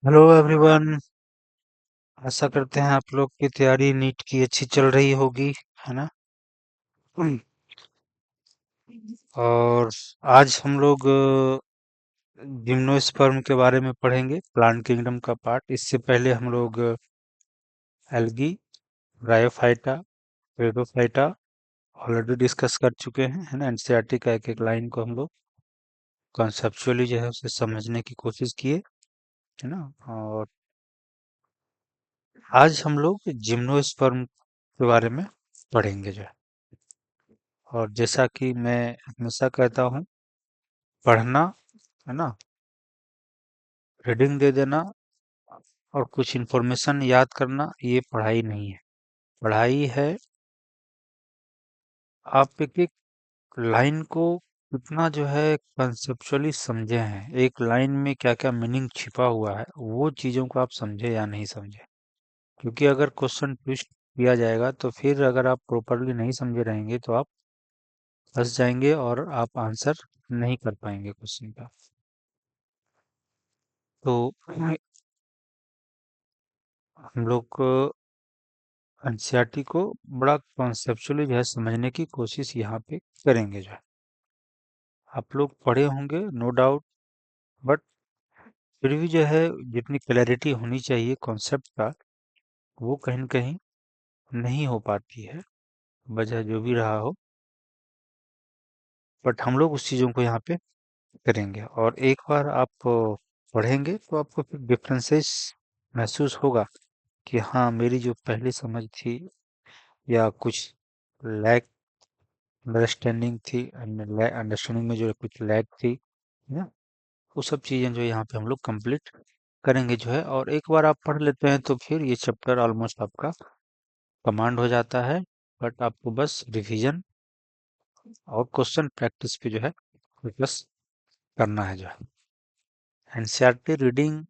Hello everyone. आशा करते हैं आप लोग की तैयारी नीट की अच्छी चल रही होगी, है ना। हम्म। और आज हम लोग जिम्नोस्पर्म के बारे में पढ़ेंगे, प्लांट किंगडम का पार्ट। इससे पहले हम लोग एल्गी, ब्रायोफाइटा, पेडोफाइटा ऑलरेडी डिस्कस कर चुके हैं, है ना। एनसीईआरटी का एक एक लाइन को हम लोग कॉन्सेप्चुअली जो है उसे समझने की कोशिश किए, है ना। और आज हम लोग जिम्नोस्पर्म के बारे में पढ़ेंगे जो है। और जैसा कि मैं हमेशा कहता हूँ, पढ़ना, है ना, रीडिंग दे देना और कुछ इन्फॉर्मेशन याद करना, ये पढ़ाई नहीं है। पढ़ाई है आप एक एक लाइन को कितना जो है कंसेप्चुअली समझे हैं, एक लाइन में क्या क्या मीनिंग छिपा हुआ है, वो चीजों को आप समझे या नहीं समझे। क्योंकि अगर क्वेश्चन ट्विस्ट किया जाएगा तो फिर अगर आप प्रॉपरली नहीं समझे रहेंगे तो आप फंस जाएंगे और आप आंसर नहीं कर पाएंगे क्वेश्चन का। तो हम लोग एनसीईआरटी को बड़ा कॉन्सेप्चुअली जो है समझने की कोशिश यहाँ पे करेंगे जो है। आप लोग पढ़े होंगे नो डाउट, बट फिर भी जो है जितनी क्लैरिटी होनी चाहिए कॉन्सेप्ट का, वो कहीं न कहीं नहीं हो पाती है, वजह जो भी रहा हो। बट हम लोग उस चीज़ों को यहाँ पे करेंगे और एक बार आप पढ़ेंगे तो आपको फिर डिफरेंसेस महसूस होगा कि हाँ, मेरी जो पहली समझ थी या कुछ लैक अंडरस्टैंडिंग थी, अंडरस्टैंडिंग में जो कुछ लैक थी, है ना, वो सब चीजें जो यहाँ पे हम लोग कंप्लीट करेंगे जो है। और एक बार आप पढ़ लेते हैं तो फिर ये चैप्टर ऑलमोस्ट आपका कमांड हो जाता है। बट आपको बस रिवीजन और क्वेश्चन प्रैक्टिस पे जो है फोकस करना है जो है। एनसीईआरटी रीडिंग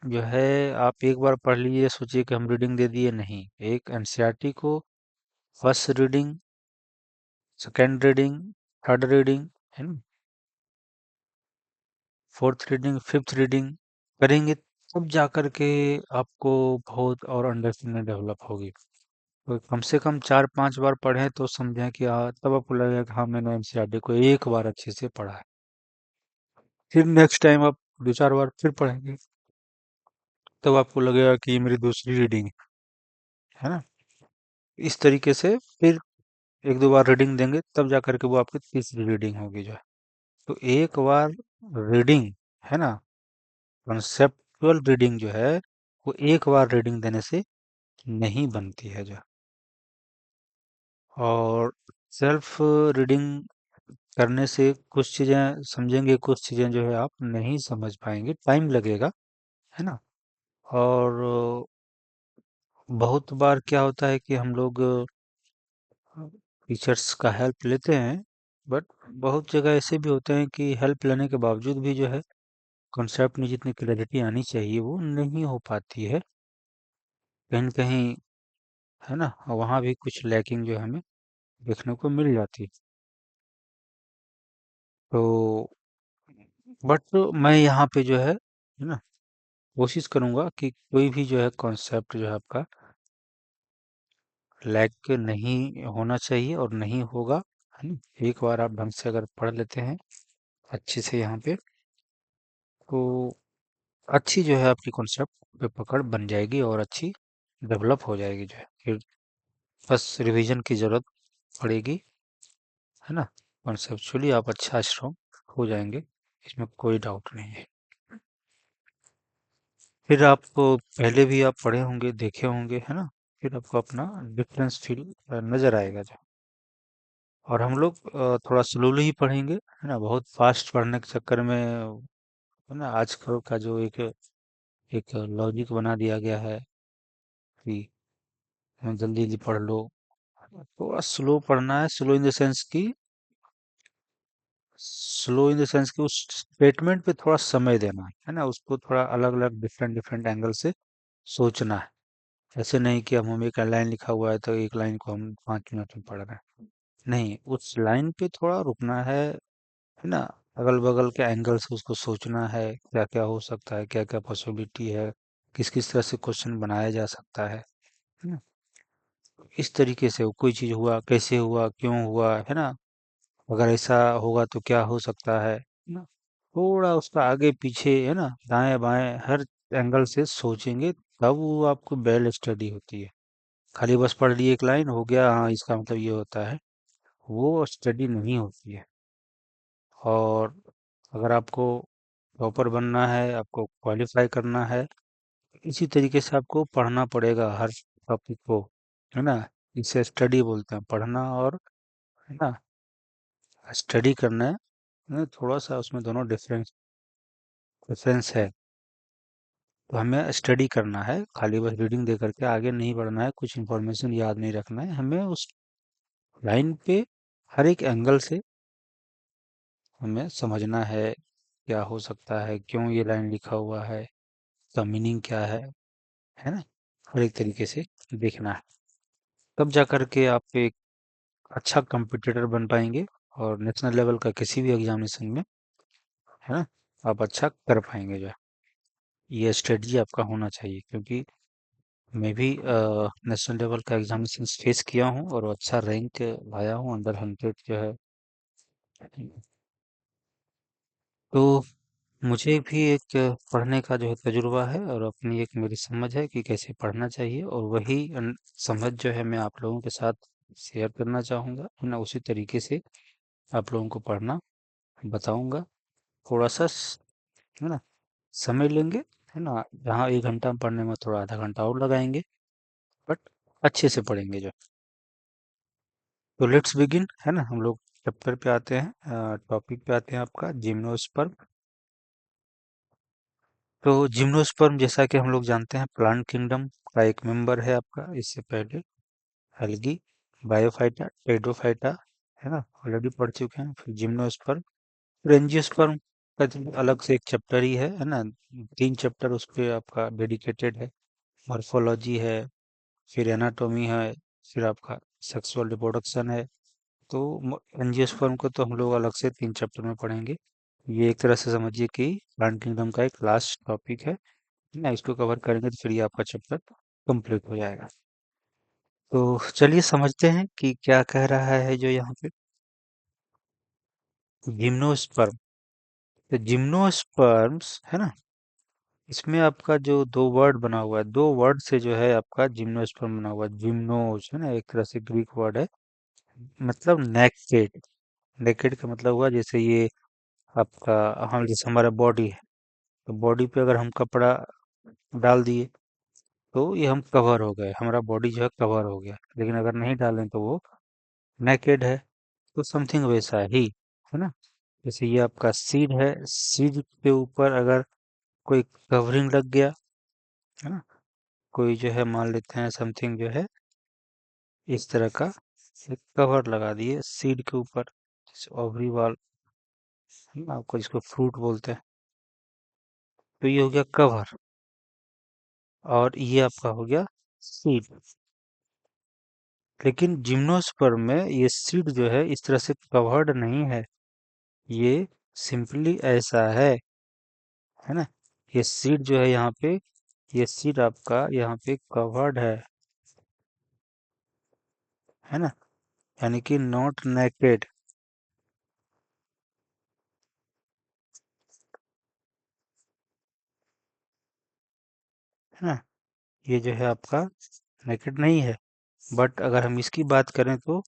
जो है, आप एक बार पढ़ लीजिए, सोचिए कि हम रीडिंग दे दिए, नहीं। एक एनसीईआरटी को first reading, second reading, third reading, है ना, फोर्थ रीडिंग, फिफ्थ रीडिंग करेंगे, तब जा कर के आपको बहुत और अंडरस्टैंडिंग डेवलप होगी। तो कम से कम 4-5 बार पढ़ें तो समझें कि हाँ, तब आपको लगेगा कि हाँ, मैंने एनसीईआरटी को एक बार अच्छे से पढ़ा है। फिर नेक्स्ट टाइम आप 2-4 बार फिर पढ़ेंगे, तब आपको लगेगा कि ये मेरी दूसरी रीडिंग है ना। इस तरीके से फिर 1-2 बार रीडिंग देंगे, तब जा कर के वो आपकी तीसरी रीडिंग होगी जो है। तो एक बार रीडिंग, है ना, कंसेप्चुअल रीडिंग जो है, वो एक बार रीडिंग देने से नहीं बनती है जो। और सेल्फ रीडिंग करने से कुछ चीजें समझेंगे, कुछ चीजें जो है आप नहीं समझ पाएंगे, टाइम लगेगा, है ना। और बहुत बार क्या होता है कि हम लोग टीचर्स का हेल्प लेते हैं, बट बहुत जगह ऐसे भी होते हैं कि हेल्प लेने के बावजूद भी जो है कॉन्सेप्ट में जितनी क्लैरिटी आनी चाहिए वो नहीं हो पाती है, कहीं न कहीं, है ना। वहाँ भी कुछ लैकिंग जो है हमें देखने को मिल जाती है। तो बट मैं यहाँ पे जो है ना, कोशिश करूंगा कि कोई भी जो है कॉन्सेप्ट जो है आपका लैग नहीं होना चाहिए और नहीं होगा, है ना। एक बार आप ढंग से अगर पढ़ लेते हैं अच्छे से यहाँ पे, तो अच्छी जो है आपकी कॉन्सेप्ट पे पकड़ बन जाएगी और अच्छी डेवलप हो जाएगी जो है। फिर बस रिवीजन की जरूरत पड़ेगी, है ना। कॉन्सेप्चुअली आप अच्छा स्ट्रॉन्ग हो जाएंगे, इसमें कोई डाउट नहीं है। फिर आपको पहले भी आप पढ़े होंगे, देखे होंगे, है ना। फिर आपको अपना डिफरेंस फील नजर आएगा जो। और हम लोग थोड़ा स्लोली ही पढ़ेंगे, है ना। बहुत फास्ट पढ़ने के चक्कर में, है ना, आजकल का जो एक एक लॉजिक बना दिया गया है कि जल्दी जल्दी पढ़ लो। थोड़ा स्लो पढ़ना है, स्लो इन द सेंस की, स्लो इन द सेंस कि उस स्टेटमेंट पे थोड़ा समय देना है ना, उसको थोड़ा अलग अलग डिफरेंट डिफरेंट एंगल से सोचना है। ऐसे नहीं कि हम एक लाइन लिखा हुआ है तो एक लाइन को हम 5 मिनट में पढ़ रहे हैं, नहीं, उस लाइन पे थोड़ा रुकना है ना। अगल बगल के एंगल से उसको सोचना है, क्या क्या हो सकता है, क्या क्या पॉसिबिलिटी है, किस किस तरह से क्वेश्चन बनाया जा सकता है ना। इस तरीके से कोई चीज हुआ, कैसे हुआ, क्यों हुआ, है ना, अगर ऐसा होगा तो क्या हो सकता है ना। थोड़ा उसका आगे पीछे, है ना, दाएं बाएं हर एंगल से सोचेंगे, तब वो आपको वेल स्टडी होती है। खाली बस पढ़ लिए एक लाइन हो गया, हाँ इसका मतलब ये होता है, वो स्टडी नहीं होती है। और अगर आपको टॉपर बनना है, आपको क्वालिफाई करना है, इसी तरीके से आपको पढ़ना पड़ेगा हर टॉपिक को, है ना। इसे स्टडी बोलते हैं, पढ़ना और, है ना, स्टडी करना है, थोड़ा सा उसमें दोनों डिफरेंस डिफरेंस है। तो हमें स्टडी करना है, खाली बस रीडिंग दे करके आगे नहीं बढ़ना है, कुछ इन्फॉर्मेशन याद नहीं रखना है, हमें उस लाइन पे हर एक एंगल से हमें समझना है, क्या हो सकता है, क्यों ये लाइन लिखा हुआ है, इसका मीनिंग क्या है ना, हर एक तरीके से देखना है। तब जा करके आप एक अच्छा कंपटीटर बन पाएंगे, और नेशनल लेवल का किसी भी एग्जामिनेशन में, है ना, आप अच्छा कर पाएंगे जो है। ये स्ट्रेटजी आपका होना चाहिए, क्योंकि मैं भी नेशनल लेवल का एग्जामिनेशन फेस किया हूँ और अच्छा रैंक लाया हूँ, अंडर 100 जो है। तो मुझे भी एक पढ़ने का जो है तजुर्बा है, और अपनी एक मेरी समझ है कि कैसे पढ़ना चाहिए, और वही समझ जो है मैं आप लोगों के साथ शेयर करना चाहूँगा, है ना। उसी तरीके से आप लोगों को पढ़ना बताऊंगा। थोड़ा सा है ना, समय लेंगे, है ना, जहाँ 1 घंटा में पढ़ने में थोड़ा आधा घंटा और लगाएंगे, बट अच्छे से पढ़ेंगे जो। तो लेट्स बिगिन, है ना, हम लोग चैप्टर पे आते हैं, टॉपिक पे आते हैं आपका जिम्नोस्पर्म। तो जिम्नोस्पर्म, जैसा कि हम लोग जानते हैं, प्लांट किंगडम का एक मेंबर है आपका। इससे पहले एल्गी, बायोफाइटा, टेडोफाइटा, है ना, ऑलरेडी पढ़ चुके हैं। फिर जिम्नोस्पर्म, फिर एंजियोस्पर्म का तो अलग से एक चैप्टर ही है ना। 3 चैप्टर उस पे आपका डेडिकेटेड है। मॉर्फोलॉजी है, फिर एनाटॉमी है, फिर आपका सेक्सुअल रिप्रोडक्शन है। तो एंजियोस्पर्म को तो हम लोग अलग से 3 चैप्टर में पढ़ेंगे। ये एक तरह से समझिए कि प्लांट किंगडम का एक लास्ट टॉपिक है ना। इसको कवर करेंगे तो फिर ये आपका चैप्टर कंप्लीट हो जाएगा। तो चलिए समझते हैं कि क्या कह रहा है जो यहाँ पे। जिम्नोस्पर्म, तो जिम्नोस्पर्म्स, है ना, इसमें आपका जो 2 वर्ड बना हुआ है, 2 वर्ड से जो है आपका जिम्नोस्पर्म बना हुआ है। जिम्नोस, है ना, एक तरह से ग्रीक वर्ड है, मतलब नेकेड। नेकेड का मतलब हुआ जैसे ये आपका, हम जैसे हमारा बॉडी है, तो बॉडी पे अगर हम कपड़ा डाल दिए तो ये हम कवर हो गए, हमारा बॉडी जो है कवर हो गया। लेकिन अगर नहीं डालें तो वो नेकेड है। तो समथिंग वैसा ही, है ना। जैसे ये आपका सीड है, सीड के ऊपर अगर कोई कवरिंग लग गया, है ना, कोई जो है मान लेते हैं समथिंग जो है इस तरह का एक कवर लगा दिए सीड के ऊपर, जैसे ओवरी वाल, है ना, आपको जिसको फ्रूट बोलते हैं। तो ये हो गया कवर, और ये आपका हो गया सीड। लेकिन जिम्नोस्पर्म में ये सीड जो है इस तरह से कवर्ड नहीं है, ये सिंपली ऐसा है ना। ये सीड जो है यहाँ पे, ये सीड आपका यहाँ पे कवर्ड है ना, यानी कि नॉट नेकेड, है ना। ये जो है आपका नेकेड नहीं है, बट अगर हम इसकी बात करें तो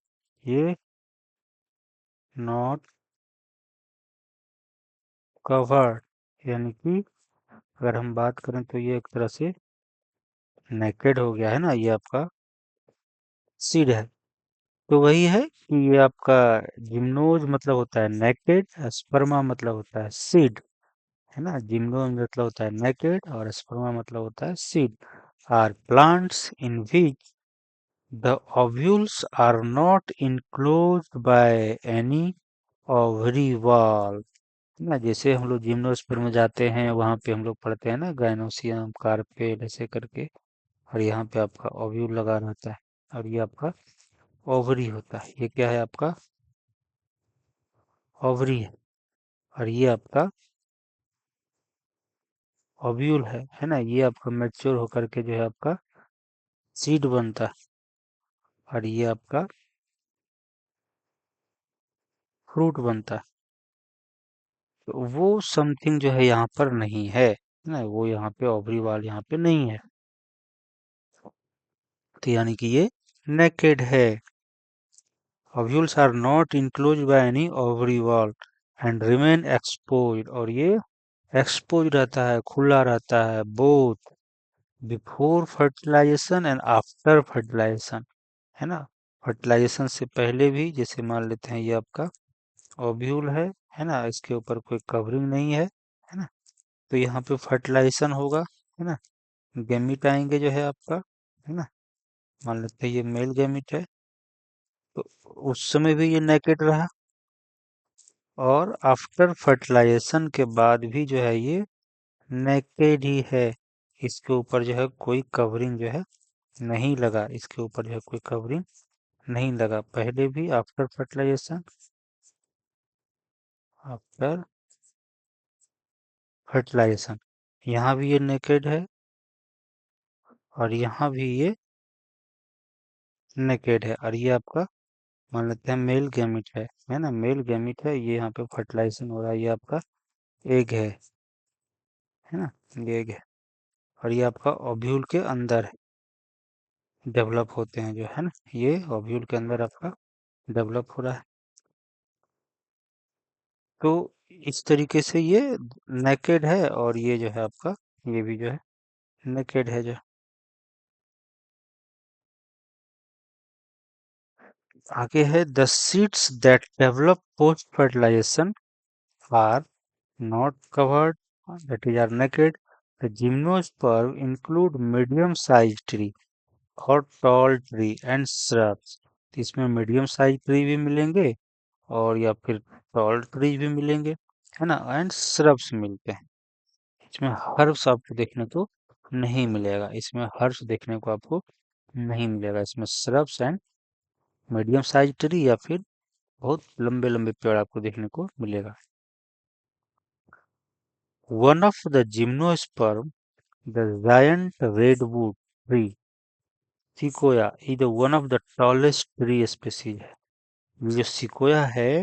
ये नॉट कवर्ड, यानी कि अगर हम बात करें तो ये एक तरह से नेकेड हो गया, है ना। ये आपका सीड है। तो वही है कि ये आपका जिम्नोज मतलब होता है नेकेड, स्पर्मा मतलब होता है सीड, है ना। जिम्नोज मतलब होता है नेकेड और स्पर्मा मतलब होता है seed. Are plants in which the ovules are not enclosed by any ovary wall, है ना। जैसे हम लोग जिम्नोस्पर्म में जाते हैं, वहां पे हम लोग पढ़ते हैं ना, गाइनोसियम कार्पेल ऐसे करके, और यहाँ पे आपका ओव्यूल लगा रहता है, और ये आपका ओवरी होता है। ये क्या है आपका, ओवरी है। और ये आपका ओव्यूल है ना, ये आपका मैच्योर होकर के जो है आपका सीड बनता है, और ये आपका फ्रूट बनता है। तो वो समथिंग जो है यहाँ पर नहीं है ना, वो यहाँ पे ओवरी वाल यहाँ पे नहीं है, तो यानी कि ये नेकेड है। Ovules are not enclosed by any ovary wall and remain exposed, और ये एक्सपोज रहता है, खुला रहता है, both before fertilisation and after fertilisation, है ना। फर्टिलाइजेशन से पहले भी, जैसे मान लेते हैं ये आपका ओव्यूल है ना, इसके ऊपर कोई कवरिंग नहीं है ना, तो यहाँ पे फर्टिलाइजेशन होगा, है ना, गैमीट आएंगे जो है आपका, है ना, मान लेते हैं ये मेल गैमीट है, तो उस समय भी ये नेकेड रहा, और आफ्टर फर्टिलाइजेशन के बाद भी जो है ये नेकेड ही है। इसके ऊपर जो है कोई कवरिंग जो है नहीं लगा, इसके ऊपर जो है कोई कवरिंग नहीं लगा, पहले भी आफ्टर फर्टिलाइजेशन, आफ्टर फर्टिलाइजेशन, यहाँ भी ये नेकेड है, और यहाँ भी ये नेकेड है, और ये आपका मान लेते हैं मेल गैमिट है ना, मेल गैमिट है, ये यहाँ पे फर्टिलाइजेशन हो रहा है, ये आपका एग है ना, ये एग है, और ये आपका ओव्यूल के अंदर डेवलप होते हैं जो है ना, ये ओव्यूल के अंदर आपका डेवलप हो रहा है। तो इस तरीके से ये नेकेड है, और ये जो है आपका, ये भी जो है नेकेड है जो। आगे है the seeds that develop post fertilisation are not covered, that is are naked. The gymnosperm include medium size tree और टॉल ट्री एंड श्रब्स। इसमें मीडियम साइज ट्री भी मिलेंगे, और या फिर टॉल ट्री भी मिलेंगे, है ना, एंड श्रब्स मिलते हैं। इसमें हर्ब्स आपको देखने को नहीं मिलेगा, इसमें हर्ब्स देखने को आपको नहीं मिलेगा, इसमें shrubs and medium size tree या फिर बहुत लंबे लंबे पेड़ आपको देखने को मिलेगा। One of the gymnosperm, the giant redwood tree sequoia is one of the tallest tree species है। ये जो सिकोया है,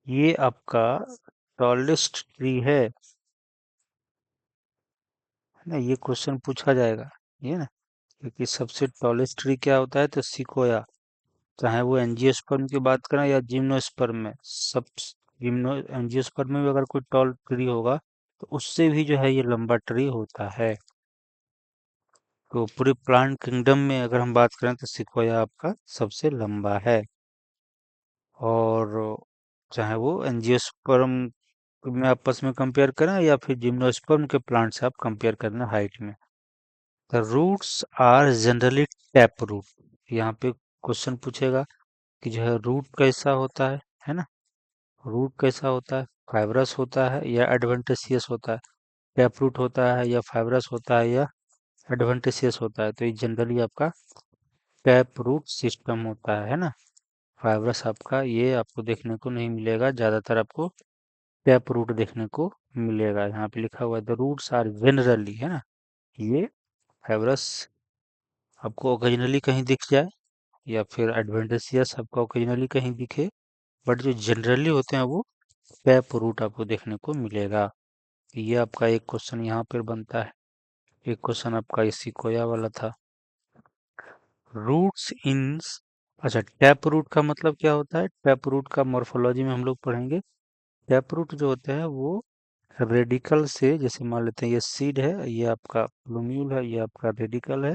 ये आपका टॉलेस्ट ट्री है ना, ये क्वेश्चन पूछा जाएगा, ये ना, क्योंकि सबसे टॉलेस्ट ट्री क्या होता है, तो सिकोया, चाहे वो एंजियोस्पर्म की बात करें या जिम्नोस्पर्म में, सब जिम्नो एंजियोस्पर्म में भी अगर कोई टॉल ट्री होगा, तो उससे भी जो है ये लंबा ट्री होता है। तो पूरे प्लांट किंगडम में अगर हम बात करें, तो सिकोया आपका सबसे लंबा है, और चाहे वो एंजियोस्पर्म में आपस में कंपेयर करें, या फिर जिम्नोस्पर्म के प्लांट से आप कंपेयर करना हाइट में। The roots are generally tap root, यहाँ पे क्वेश्चन पूछेगा कि जो है रूट कैसा होता है ना, रूट कैसा होता है, फाइब्रस होता है या एडवेंटिशियस होता है, टैप रूट होता है या फाइब्रस होता है या एडवेंटिशियस होता है, तो ये जनरली आपका टैप रूट सिस्टम होता है ना। फाइब्रस आपका ये आपको देखने को नहीं मिलेगा, ज्यादातर आपको टैप रूट देखने को मिलेगा, यहाँ पे लिखा हुआ है द रूट्स आर जनरली, है ना, ये फाइब्रस आपको ओकेजनली कहीं दिख जाए, या फिर एडवेंटिशियस आपको ओकेजनली कहीं दिखे, बट जो जनरली होते हैं वो टैप रूट आपको देखने को मिलेगा। ये आपका एक क्वेश्चन यहाँ पर बनता है, एक क्वेश्चन आपका इसी कोया वाला था। रूट्स इन, अच्छा, टैप रूट का मतलब क्या होता है, टैप रूट का मॉर्फोलॉजी में हम लोग पढ़ेंगे। टैप रूट जो होते हैं वो रेडिकल से, जैसे मान लेते हैं ये सीड है, ये आपका प्लूम्यूल है, ये आपका रेडिकल है,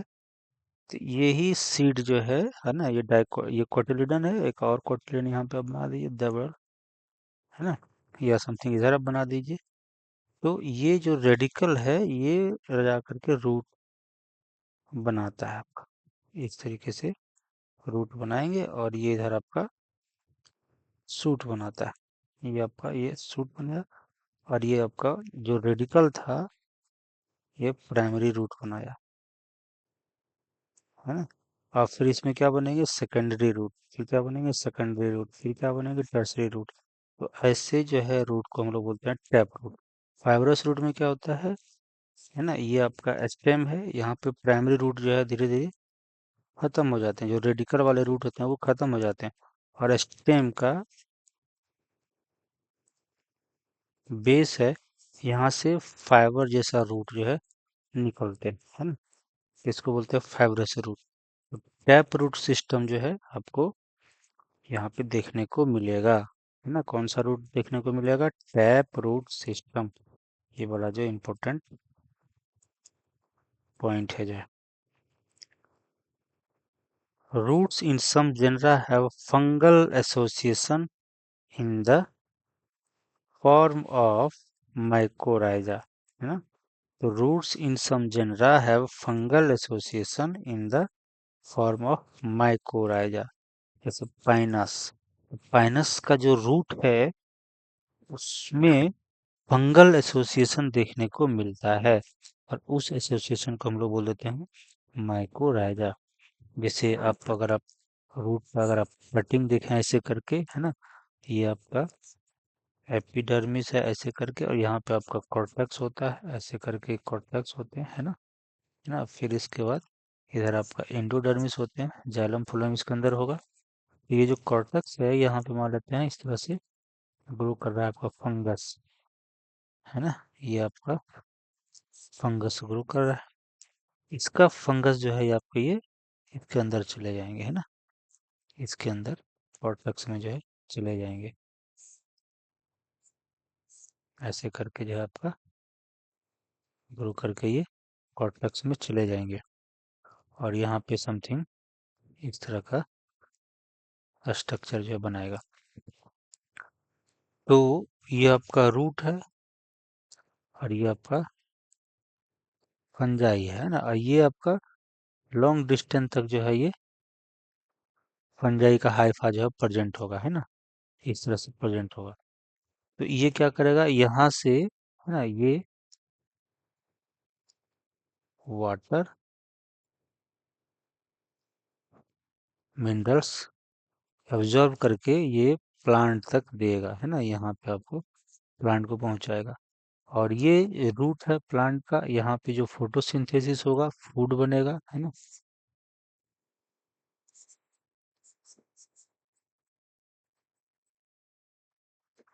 तो यही सीड जो है ना, ये डाइको, ये कोटिलिडन है, एक और कोटिलिडन यहाँ पे आप बना दीजिए डबल, है ना, या समथिंग इधर आप बना दीजिए। तो ये जो रेडिकल है, ये जा करके रूट बनाता है आपका, इस तरीके से रूट बनाएंगे, और ये इधर आपका सूट बनाता है, ये आपका ये सूट बनेगा, और ये आपका जो रेडिकल था, ये प्राइमरी रूट बनाया, है ना, और फिर इसमें क्या बनेंगे, सेकेंडरी रूट, फिर क्या बनेंगे, सेकेंडरी रूट, फिर क्या बनेंगे, टर्सरी रूट। तो ऐसे जो है रूट को हम लोग बोलते हैं टैप रूट। फाइब्रस रूट में क्या होता है ना, ये आपका स्टेम है, यहाँ पे प्राइमरी रूट जो है धीरे धीरे खत्म हो जाते हैं, जो रेडिकल वाले रूट होते हैं वो खत्म हो जाते हैं, और स्टेम का बेस है, यहाँ से फाइबर जैसा रूट जो है निकलते हैं, है ना, इसको बोलते हैं फाइब्रस रूट। तो टैप रूट सिस्टम जो है आपको यहाँ पे देखने को मिलेगा, है ना, कौन सा रूट देखने को मिलेगा, टैप रूट सिस्टम। ये बड़ा जो इम्पोर्टेंट पॉइंट है जो है, roots in some genera have fungal association in the form of mycorrhiza, है ना। तो roots in some genera have fungal association in the form of mycorrhiza, जैसे पाइनस। पाइनस का जो रूट है उसमें फंगल एसोसिएशन देखने को मिलता है, और उस एसोसिएशन को हम लोग बोल देते हैं माइकोराइजा। जैसे आप रूट का अगर आप कटिंग देखें ऐसे करके, है ना, ये आपका एपिडर्मिस है ऐसे करके, और यहाँ पे आपका कॉर्टेक्स होता है ऐसे करके, कॉर्टेक्स होते हैं, है ना, फिर इसके बाद इधर आपका एंडोडर्मिस होते हैं, जाइलम फ्लोएम इसके अंदर होगा। तो ये जो कॉर्टेक्स है यहाँ पे मान लेते हैं इस तरह से ग्रो कर रहा है आपका फंगस, है ना, ये आपका फंगस ग्रो कर रहा है। इसका फंगस जो है आपके ये इसके अंदर चले जाएंगे, है ना, इसके अंदर कॉर्टेक्स में जो है चले जाएंगे, ऐसे करके जो है आपका ग्रो करके ये कॉर्टेक्स में चले जाएंगे, और यहाँ पे समथिंग इस तरह का स्ट्रक्चर जो है बनाएगा। तो ये आपका रूट है, और ये आपका फंजाई है ना, और ये आपका लॉन्ग डिस्टेंस तक जो है ये फंजाई का हाइफा जो है प्रेजेंट होगा, है ना, इस तरह से प्रेजेंट होगा। तो ये क्या करेगा, यहाँ से, है ना, ये वाटर मिनरल्स ऑब्जर्व करके ये प्लांट तक देगा, है ना, यहाँ पे आपको प्लांट को पहुंचाएगा। और ये रूट है प्लांट का, यहाँ पे जो फोटोसिंथेसिस होगा फूड बनेगा, है ना,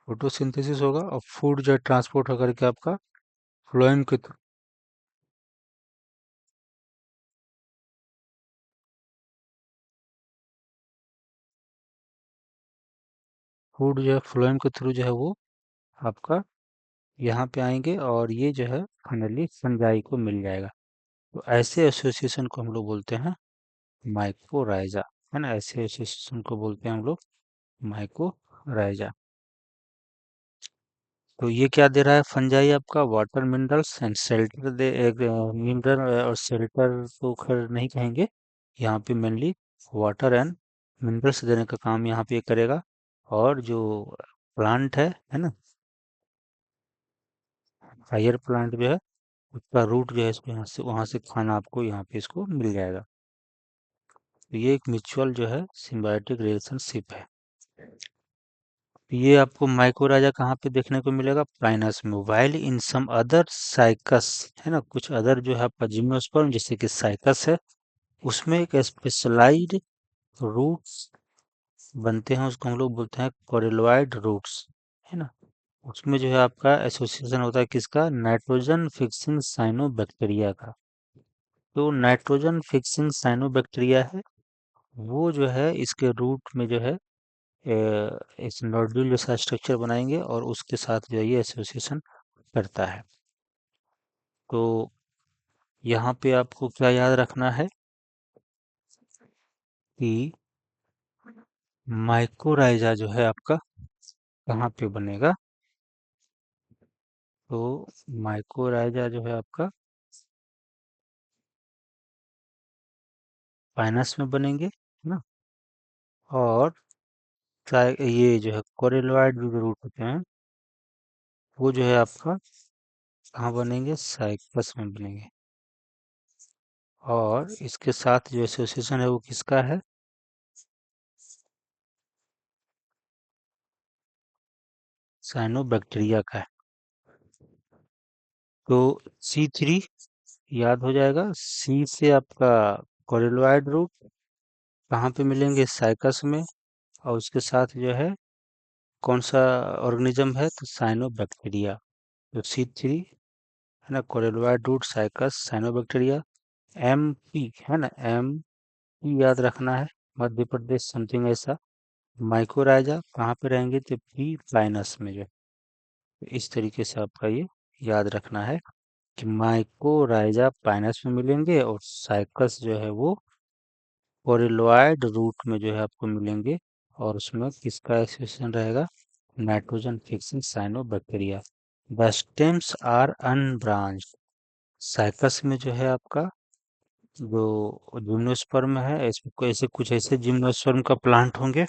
फोटोसिंथेसिस होगा और फूड जो है ट्रांसपोर्ट होकर के आपका फ्लोएम के थ्रू, फूड जो है फ्लोएम के थ्रू जो है वो आपका यहाँ पे आएंगे, और ये जो है फाइनली फंजाई को मिल जाएगा। तो ऐसे एसोसिएशन को हम लोग बोलते हैं माइकोराइजा, है ना, ऐसे एसोसिएशन को बोलते हैं हम लोग माइकोराइजा। तो ये क्या दे रहा है फंजाई, आपका वाटर मिनरल्स एंड शेल्टर दे, एक मिनरल और शेल्टर तो खैर नहीं कहेंगे, यहाँ पे मेनली वाटर एंड मिनरल्स देने का काम यहाँ पे ये करेगा। और जो प्लांट है ना, हायर प्लांट जो है उसका रूट जो है इसको यहाँ से वहाँ से खाना आपको यहाँ पे इसको मिल जाएगा। तो ये एक म्यूचुअल जो है सिम्बायोटिक रिलेशनशिप है। तो ये आपको माइकोराजा कहाँ पे देखने को मिलेगा, पाइनस में, while in some other Cycas, है ना, कुछ अदर जो है आपका जिम्नोस्पर्म जैसे कि साइकस है, उसमें एक स्पेशलाइज्ड रूट्स बनते हैं, उसको हम लोग बोलते हैं कोरिल्लॉइड रूट्स, है ना। उसमें जो है आपका एसोसिएशन होता है किसका, नाइट्रोजन फिक्सिंग साइनोबैक्टीरिया का। तो नाइट्रोजन फिक्सिंग साइनोबैक्टीरिया है, वो जो है इसके रूट में जो है इस नोड्यूल जैसा स्ट्रक्चर बनाएंगे, और उसके साथ जो है ये एसोसिएशन करता है। तो यहाँ पे आपको क्या याद रखना है कि माइकोराइजा जो है आपका कहाँ पे बनेगा, तो माइकोराइजा जो है आपका पाइनस में बनेंगे, है ना, और ये जो है कोरिल्लॉइड जो रूट होते हैं वो जो है आपका कहाँ बनेंगे, साइप्रस में बनेंगे। और इसके साथ जो एसोसिएशन है वो किसका है? साइनोबैक्टीरिया का है। तो C3 याद हो जाएगा। सी से आपका कोरिल्लॉइड रूट कहाँ पे मिलेंगे? साइकस में। और उसके साथ जो है कौन सा ऑर्गेनिज्म है? तो साइनोबैक्टीरिया। तो C3 है ना, कोरिल्लॉइड रूट, साइकस, साइनोबैक्टीरिया। MP है ना, MP याद रखना है, मध्य प्रदेश समथिंग ऐसा। माइकोराइजा कहाँ पे रहेंगे? तो P प्लाइनस में जो है। तो इस तरीके से आपका ये याद रखना है कि माइकोराइजा पाइनस में मिलेंगे और साइकस जो है वो कोरिल्लॉइड रूट में जो है आपको मिलेंगे। और उसमें किसका एसोसिएशन रहेगा? Nitrogen fixing cyanobacteria. The stems are unbranched. Cycas में जो है आपका जो जिम्नोस्पर्म है, इसमें कोई ऐसे कुछ ऐसे जिम्नोस्पर्म का प्लांट होंगे,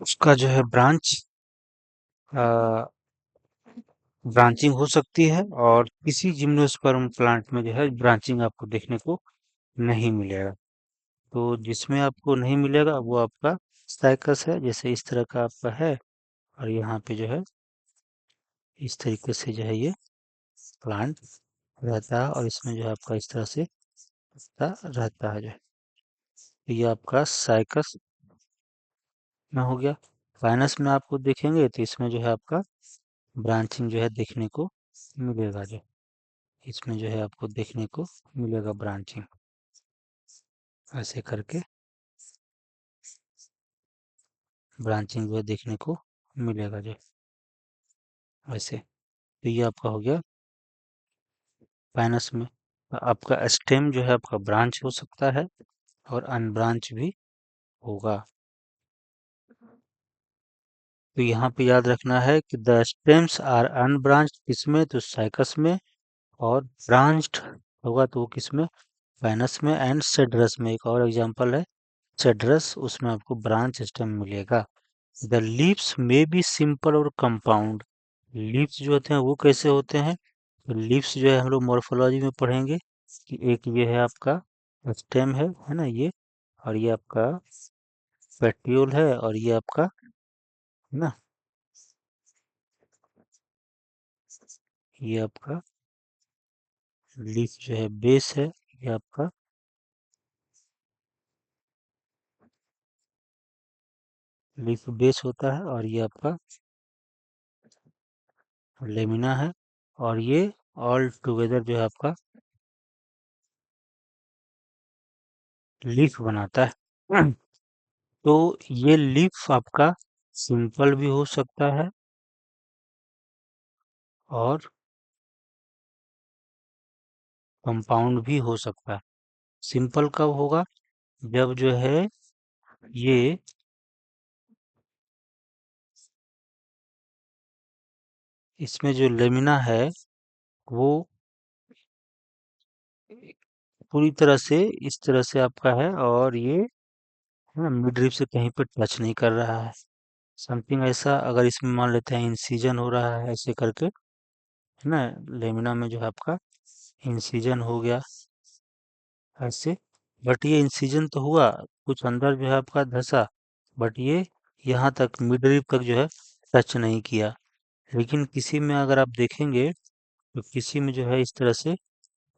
उसका जो है ब्रांचिंग हो सकती है। और किसी जिम्नोस्पर्म प्लांट में जो है ब्रांचिंग आपको देखने को नहीं मिलेगा। तो जिसमें आपको नहीं मिलेगा वो आपका साइकस है, जैसे इस तरह का आपका है। और यहाँ पे जो है इस तरीके से जो है ये प्लांट रहता है, और इसमें जो है आपका इस तरह से रहता है जो है। तो ये आपका साइकस में हो गया। फाइनस में आपको देखेंगे तो इसमें जो है आपका ब्रांचिंग जो है देखने को मिलेगा जो। इसमें जो है आपको देखने को मिलेगा ब्रांचिंग, ऐसे करके ब्रांचिंग जो है देखने को मिलेगा जो, ऐसे। तो ये आपका हो गया फाइनस में। आपका स्टेम जो है आपका ब्रांच हो सकता है और अनब्रांच भी होगा। तो यहाँ पे याद रखना है कि द स्टेम्स आर अनब्रांच्ड, किसमें? तो साइकस में। और ब्रांच्ड होगा तो वो किसमें? फाइनस में। एंड सेड्रस में, एक और एग्जांपल है सेड्रस, उसमें आपको ब्रांच स्टेम मिलेगा। द लीव्स में बी सिंपल और कंपाउंड। लीव्स जो होते हैं वो कैसे होते हैं? तो लीव्स जो है हम लोग मॉर्फोलॉजी में पढ़ेंगे कि एक ये है आपका स्टेम है ना ये। और ये आपका पेट्यूल है, और ये आपका है ना, ये आपका लीफ जो है बेस है। ये आपका लीफ बेस होता है, और ये आपका लेमिना है। और ये ऑल टुगेदर जो है आपका लीफ बनाता है। तो ये लीफ आपका सिंपल भी हो सकता है और कंपाउंड भी हो सकता है। सिंपल कब होगा? जब जो है ये इसमें जो लेमिना है वो पूरी तरह से इस तरह से आपका है, और ये है ना मिड रिप से कहीं पर टच नहीं कर रहा है। समथिंग ऐसा, अगर इसमें मान लेते हैं इंसिजन हो रहा है ऐसे करके, है ना, लेमिना में जो है आपका इंसिजन हो गया ऐसे। बट ये इंसिजन तो हुआ, कुछ अंदर जो है आपका धसा, बट ये यहाँ तक मिड रिप तक जो है टच नहीं किया। लेकिन किसी में अगर आप देखेंगे तो किसी में जो है इस तरह से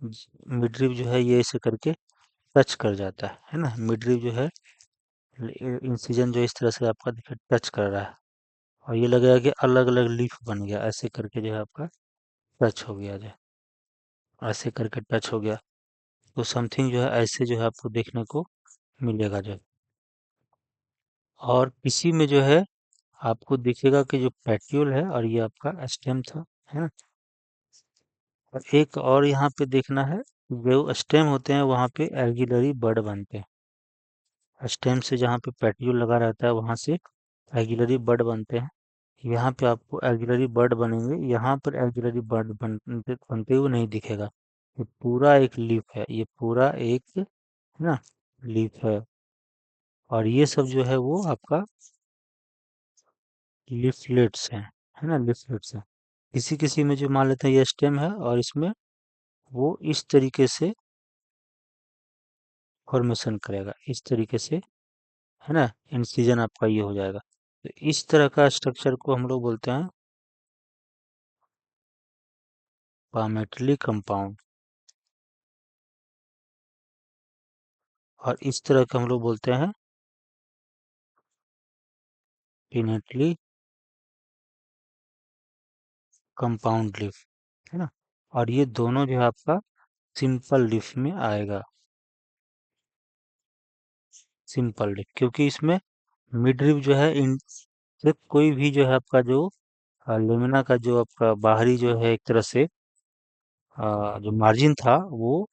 मिड रिप जो है ये ऐसे करके टच कर जाता है ना। मिड रिप जो है इंसिजन जो इस तरह से आपका टच कर रहा है, और ये लगेगा कि अलग अलग लीफ बन गया, ऐसे करके जो है आपका टच हो गया जो, ऐसे करके टच हो गया। तो समथिंग जो है ऐसे जो है आपको देखने को मिलेगा जो। और किसी में जो है आपको दिखेगा कि जो पेट्यूल है और ये आपका स्टेम था, है ना। और एक और यहाँ पे देखना है, जो स्टेम होते हैं वहाँ पे एल्गिलरी बड बनते हैं। स्टेम से जहाँ पे पेट्यूल लगा रहता है वहाँ से एल्गिलरी बड बनते हैं। यहाँ पे आपको एल्गिलरी बर्ड बनेंगे, यहाँ पर एल्गिलरी बर्ड बनते हुए नहीं दिखेगा। ये पूरा एक लीफ है, ये पूरा एक है ना लीफ है। और ये सब जो है वो आपका लीफलेट्स हैं, है ना, लीफलेट्स हैं। किसी किसी में जो मान लेते हैं ये स्टेम है और इसमें वो इस तरीके से फॉर्मेशन करेगा इस तरीके से, है ना। इंसिजन आपका ये हो जाएगा। तो इस तरह का स्ट्रक्चर को हम लोग बोलते हैं पामेटली कंपाउंड, और इस तरह का हम लोग बोलते हैं पिनेटली कंपाउंड लीफ, है ना। और ये दोनों जो है आपका सिंपल लीफ में आएगा, सिंपल लीफ, क्योंकि इसमें मिड लीफ जो है इन से कोई भी जो है आपका जो लेमिना का जो आपका बाहरी जो है एक तरह से जो मार्जिन था वो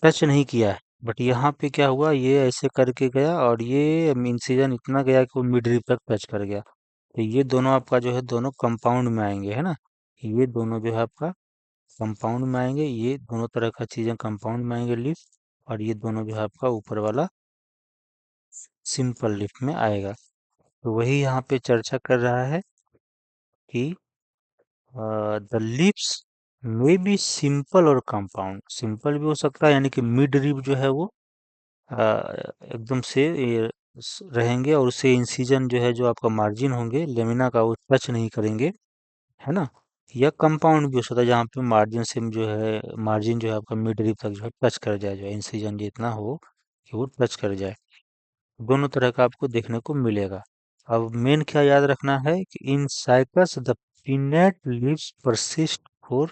टच नहीं किया है। बट यहाँ पे क्या हुआ, ये ऐसे करके गया और ये इंसिजन इतना गया कि वो मिड रीफ तक टच कर गया। तो ये दोनों आपका जो है दोनों कंपाउंड में आएंगे, है ना। ये दोनों जो है आपका कंपाउंड में आएंगे, ये दोनों तरह का चीजें कंपाउंड में आएंगे लीफ, और ये दोनों जो है आपका ऊपर वाला सिंपल लीफ में आएगा। तो वही यहाँ पे चर्चा कर रहा है कि the leaves may be simple और कंपाउंड, सिंपल भी हो सकता है यानी कि मिड रीफ जो है वो अ, एकदम से ये रहेंगे, और उससे इंसिजन जो है जो आपका मार्जिन होंगे लेमिना का वो टच नहीं करेंगे, है ना। या कंपाउंड भी हो सकता है जहाँ पे मार्जिन से जो है मार्जिन जो है आपका मिड रीफ तक जो है टच कर जाए, जो इंसिजन जितना हो कि वो टच कर जाए। दोनों तरह का आपको देखने को मिलेगा। अब मेन क्या याद रखना है कि इन cycas the pinnate leaves persist for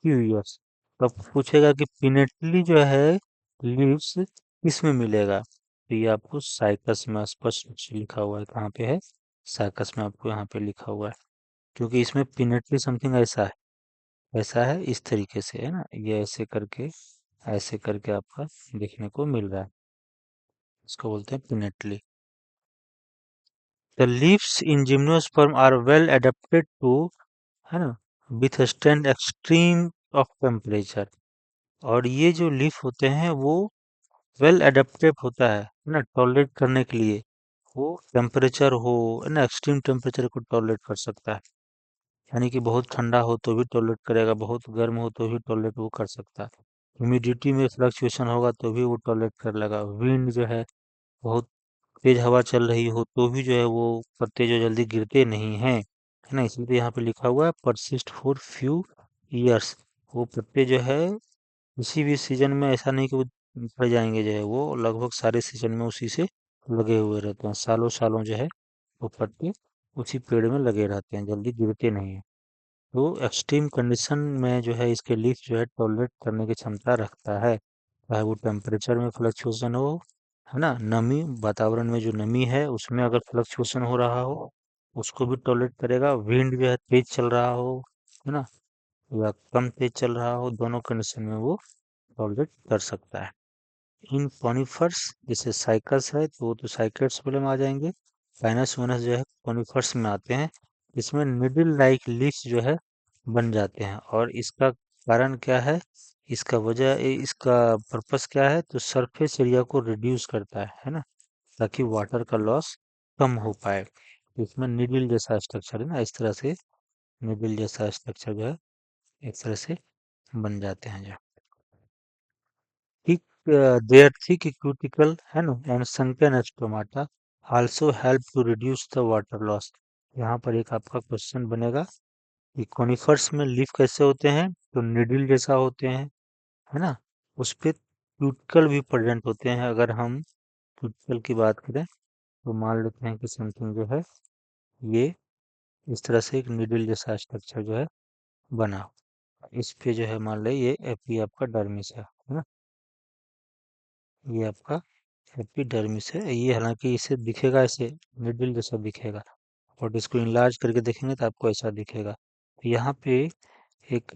few years. तो आपको पूछेगा कि पिनेटली जो है लीव्स किस में मिलेगा, तो ये आपको साइकस में स्पष्ट रूप से लिखा हुआ है। कहाँ पे है, साइकस में आपको यहाँ पे लिखा हुआ है, क्योंकि इसमें पिनेटली समथिंग ऐसा है इस तरीके से, है ना। ये ऐसे करके आपका देखने को मिल रहा है, इसको बोलते हैं pinnately. The leaves in gymnosperm are well adapted to, है ना, विथस्टैंड एक्सट्रीम ऑफ टेम्परेचर। और ये जो लीफ होते हैं वो वेल एडेप्टेड होता है ना, टॉलरेट करने के लिए। वो टेम्परेचर हो, है ना, एक्सट्रीम टेम्परेचर को टॉलरेट कर सकता है, यानी कि बहुत ठंडा हो तो भी टॉलरेट करेगा, बहुत गर्म हो तो भी टॉलरेट वो कर सकता है। ह्यूमिडिटी में फ्लक्चुएशन होगा तो भी वो टॉलरेट कर लेगा। विंड जो है बहुत तेज हवा चल रही हो तो भी जो है वो पत्ते जो जल्दी गिरते नहीं हैं, है ना। इसलिए यहाँ पे लिखा हुआ है परसिस्ट फॉर फ्यू ईयर्स। वो पत्ते जो है किसी भी सीजन में ऐसा नहीं कि वो पड़ जाएंगे, जो है वो लगभग सारे सीजन में उसी से लगे हुए रहते हैं, सालों सालों जो है वो पत्ते उसी पेड़ में लगे रहते हैं, जल्दी गिरते नहीं हैं। तो एक्सट्रीम कंडीशन में जो है इसके लीफ जो है टॉलरेट करने की क्षमता रखता है, चाहे वो टेम्परेचर में फ्लक्चुएशन हो, है ना, नमी, वातावरण में जो नमी है उसमें अगर फ्लक्चुएशन हो रहा हो उसको भी टॉलरेट करेगा, विंड जो है तेज चल रहा हो, है ना, या कम तेज चल रहा हो, दोनों कंडीशन में वो टॉलरेट कर सकता है। इन कॉनिफर्स जैसे साइकस है तो वो तो साइकेट्स वाले में आ जाएंगे। फाइनस वनस जो है कॉनिफर्स में आते हैं। इसमें निडल लाइक लीव्स जो है बन जाते हैं, और इसका कारण क्या है, इसका इसका पर्पस क्या है, तो सरफेस एरिया को रिड्यूस करता है ना, ताकि वाटर का लॉस कम हो पाए। तो इसमें निडल जैसा स्ट्रक्चर है ना, इस तरह से निडल जैसा स्ट्रक्चर जो है एक तरह से बन जाते हैं जो thick, their thick cuticle है ना and sunken stomata also help to reduce the water loss। यहाँ पर एक आपका क्वेश्चन बनेगा कि कॉनिफर्स में लीफ कैसे होते हैं, तो निडल जैसा होते हैं, है ना। उस पे क्यूटिकल भी प्रेजेंट होते हैं। अगर हम क्यूटिकल की बात करें तो मान लेते हैं कि समथिंग जो है ये इस तरह से एक निडल जैसा स्ट्रक्चर जो है बना, इस पे जो है मान ले ये एपी आपका डर्मिस है ना, ये आपका एपिडर्मिस है। ये हालांकि इसे दिखेगा ऐसे निडल जैसा दिखेगा, और इसको इनलार्ज करके देखेंगे तो आपको ऐसा दिखेगा। तो यहाँ पे एक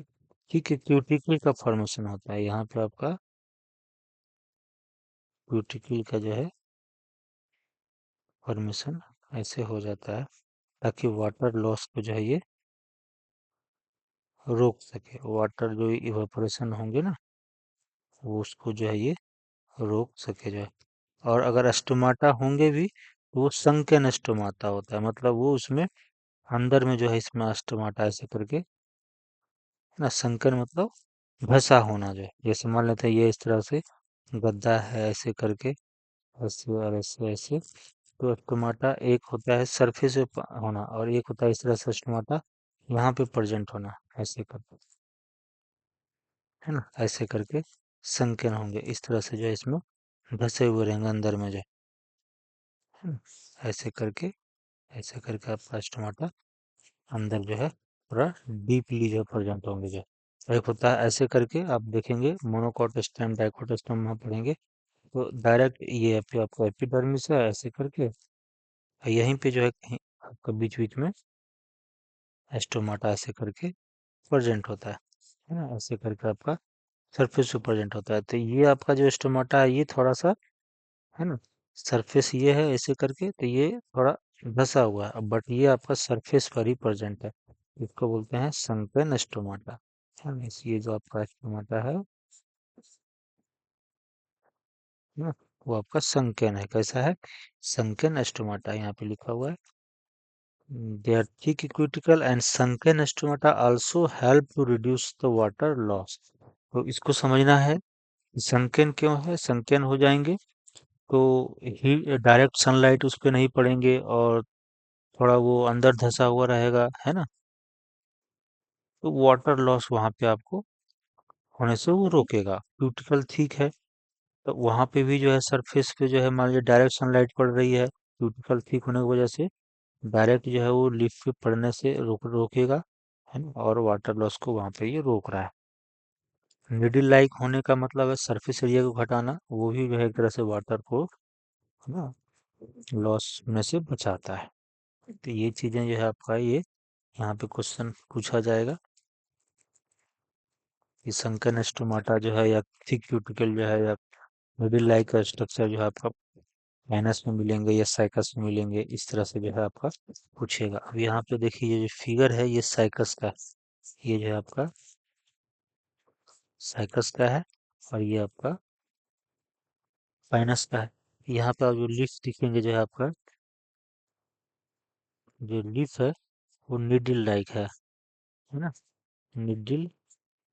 ठीक क्यूटिकल का फॉर्मेशन होता है, यहाँ पे आपका क्यूटिकल का जो है फॉर्मेशन ऐसे हो जाता है, ताकि वाटर लॉस को जो है ये रोक सके, वाटर जो इवेपोरेशन होंगे ना वो उसको जो है ये रोक सके जो है। और अगर स्टोमाटा होंगे भी तो वो संकेन स्टोमाटा होता है, मतलब वो उसमें अंदर में जो है इसमें स्टोमाटा ऐसे करके ना, संकर मतलब धसा होना, जो है जैसे मान लेते हैं ये इस तरह से गद्दा है, ऐसे करके, ऐसे और ऐसे ऐसे। तो स्टोमाटा एक होता है सरफेस पे होना, और एक होता है इस तरह से स्टोमाटा यहाँ पे प्रेजेंट होना, ऐसे करके, है ना, ऐसे करके संकीर्ण होंगे, इस तरह से जो है इसमें धसे हुए रहेंगे अंदर में जो है ना, ऐसे करके, ऐसे करके आपका स्टोमाटा अंदर जो है पूरा डीपली जो है प्रेजेंट होंगे जो है। एक होता है ऐसे करके, आप देखेंगे मोनोकॉट स्टेम डाइकोट स्टेम वहाँ पढ़ेंगे, तो डायरेक्ट ये आपका एपिडर्मिस है, ऐसे करके, और यहीं पे जो है कहीं आपका बीच बीच में स्टोमाटा ऐसे करके प्रेजेंट होता है ना, ऐसे करके आपका सरफेस पे प्रेजेंट होता है। तो ये आपका जो स्टोमाटा है ये थोड़ा सा, है ना, सरफेस ये है ऐसे करके, तो ये थोड़ा धसा हुआ है, बट ये आपका सरफेस पर ही प्रेजेंट है। इसको बोलते हैं संकन स्टोमाटा, है ना। ये जो आपका स्टोमाटा है ना, वो आपका संकन है। कैसा है? संकन स्टोमाटा, यहाँ पे लिखा हुआ है। They are thick, cuticle and sunken stomata also help to reduce the water loss. तो इसको समझना है, sunken क्यों है, sunken हो जाएंगे तो ही डायरेक्ट सनलाइट उस पे नहीं पड़ेंगे, और थोड़ा वो अंदर धंसा हुआ रहेगा, है ना, तो वाटर लॉस वहां पे आपको होने से वो रोकेगा। क्यूटिकल ठीक है, तो वहां पे भी जो है सरफेस पे जो है मान लीजिए डायरेक्ट सनलाइट पड़ रही है, क्यूटिकल ठीक होने की वजह से डायरेक्ट जो है वो लीफ पे पड़ने से रोकेगा, है ना, और वाटर लॉस को वहां पे ये रोक रहा है। निडिल लाइक होने का मतलब है सरफेस एरिया को घटाना, वो भी जो है एक तरह से वाटर को, है ना, लॉस होने से बचाता है। तो ये चीजें जो है आपका ये यहाँ पे क्वेश्चन पूछा जाएगा कि संकन स्टोमाटा जो है या थिक क्यूटिकल जो है या मिडिल लाइक स्ट्रक्चर जो है आपका माइनस में मिलेंगे या साइकस में मिलेंगे, इस तरह से जो है आपका पूछेगा। अब यहाँ पे देखिए ये जो फिगर है ये साइकस का है, ये जो है आपका साइकस का है, और ये आपका फाइनस का है। यहाँ पे आप जो लीफ दिखेंगे जो है आपका, जो लीफ है वो निडिल लाइक है ना, निडिल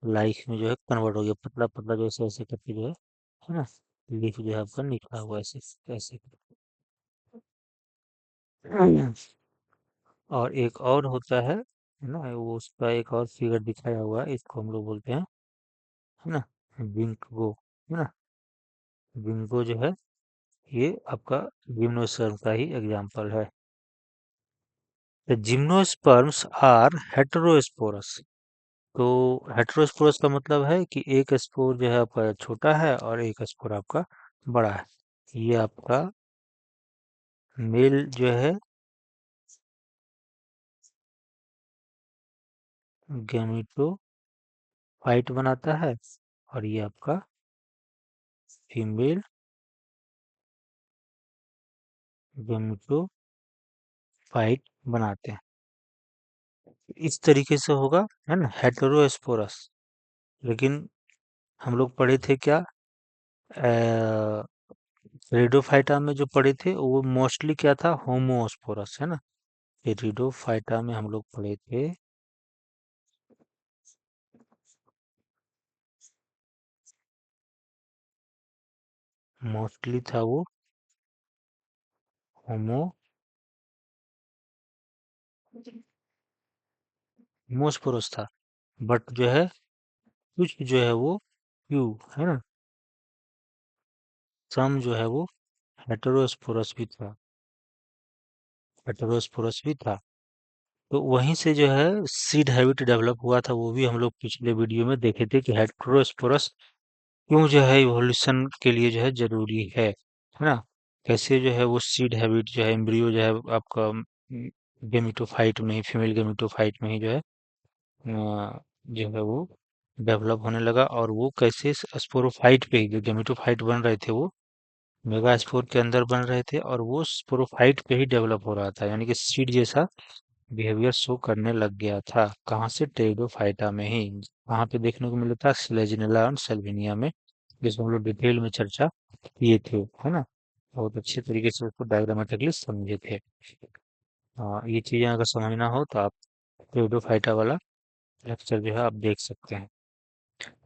लाइफ में जो है कन्वर्ट हो गया, पतला पतला जो ऐसे ऐसे करके जो है ना, लीफ जो है आपका निकला हुआ ऐसे ऐसे। और एक और होता है ना, वो उसका एक और फिगर दिखाया हुआ है, इसको हम लोग बोलते हैं, है ना, विंकगो, है ना। विंगो जो है ये आपका जिम्नोस्पर्म का ही एग्जाम्पल है। The gymnosperms are heterosporous. तो हेटेरोस्पोरस का मतलब है कि एक स्पोर जो है आपका छोटा है और एक स्पोर आपका बड़ा है। ये आपका मेल जो है गैमेटोफाइट बनाता है, और ये आपका फीमेल गैमेटोफाइट बनाते हैं। इस तरीके से होगा, है ना, हेटेरोस्पोरस। लेकिन हम लोग पढ़े थे क्या, रेडोफाइटा में जो पढ़े थे वो मोस्टली क्या था, होमोस्पोरस, है ना। ये रेडोफाइटा में हम लोग पढ़े थे, मोस्टली था वो होमोस्पोरस था, बट जो है कुछ जो है वो क्यू, है ना, सम जो है वो हेटेरोस्पोरस भी था, हेटेरोस्पोरस भी था। तो वहीं से जो है सीड हैबिट डेवलप हुआ था, वो भी हम लोग पिछले वीडियो में देखे थे कि हेटेरोस्पोरस क्यों जो है इवोल्यूशन के लिए जो है जरूरी है ना। कैसे जो है वो सीड हैबिट जो है एम्ब्रियो जो है आपका गेमिटोफाइट में ही, फीमेल गेमिटोफाइट में ही जो है जो है वो डेवलप होने लगा, और वो कैसे स्पोरोफाइट पे ही, जो गेमिटोफाइट बन रहे थे वो मेगा स्पोर के अंदर बन रहे थे, और वो स्पोरोफाइट पे ही डेवलप हो रहा था, यानी कि सीड जैसा बिहेवियर शो करने लग गया था। कहाँ से? टेरिडोफाइटा में ही। कहाँ पे देखने को मिला था? स्लेजिनेला और सेल्विनिया में, जिसको हम लोग डिटेल में चर्चा किए थे, है ना। बहुत अच्छे तरीके से उसको डायग्रामेटिकली समझे थे। हाँ, ये चीजें अगर समझना हो तो आप टेरिडोफाइटा वाला लेक्चर जो है आप देख सकते हैं।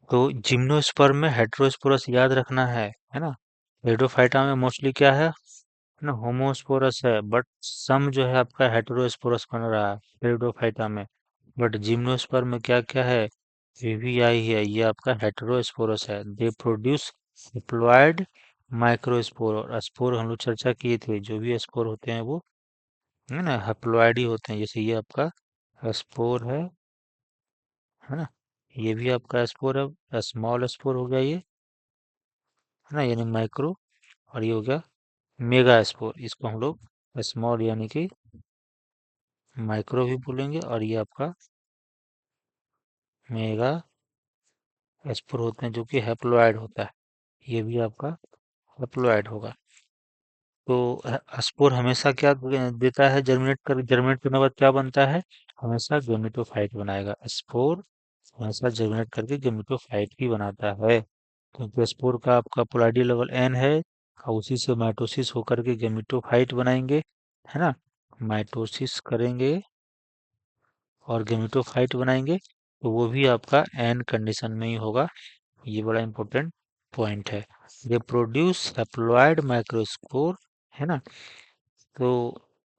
तो जिम्नोस्पर्म में हेटेरोस्पोरस याद रखना है ना। हेटेरोफाइटा में मोस्टली क्या है ना, होमोस्पोरस है, बट सम जो है आपका हेटेरोस्पोरस बन रहा है हेटेरोफाइटा में। बट जिम्नोस्पर्म में क्या क्या है, वीवीआई है, ये आपका हेटेरोस्पोरस है। दे प्रोड्यूस डिप्लॉयड माइक्रोस्पोर, और स्पोर हम लोग चर्चा किए थे, जो भी स्पोर होते हैं वो है ना हैप्लॉयड ही होते हैं। जैसे ये आपका स्पोर है ना, ये भी आपका स्पोर है, स्मॉल स्पोर हो गया ये, है ना, यानी माइक्रो। और ये हो गया मेगा स्पोर, इसको हम लोग स्मॉल यानी कि माइक्रो भी बोलेंगे, और ये आपका मेगा स्पोर होते हैं, जो कि हैप्लॉयड होता है। ये भी आपका हैप्लॉयड होगा। तो स्पोर हमेशा क्या देता है, जर्मिनेट करने के बाद क्या बनता है, हमेशा गेमेटोफाइट बनाएगा स्पोर। हमेशा जर्मिनेट करके गेमेटोफाइट ही बनाता है, क्योंकि स्पोर का आपका पोलैरिटी लेवल n है, और उसी से माइटोसिस होकर के गेमेटोफाइट बनाएंगे, है ना। माइटोसिस करेंगे और गेमेटोफाइट बनाएंगे, तो वो भी आपका एन कंडीशन में ही होगा। ये बड़ा इंपॉर्टेंट पॉइंट है। ये प्रोड्यूस हैप्लॉयड माइक्रोस्पोर, है ना। तो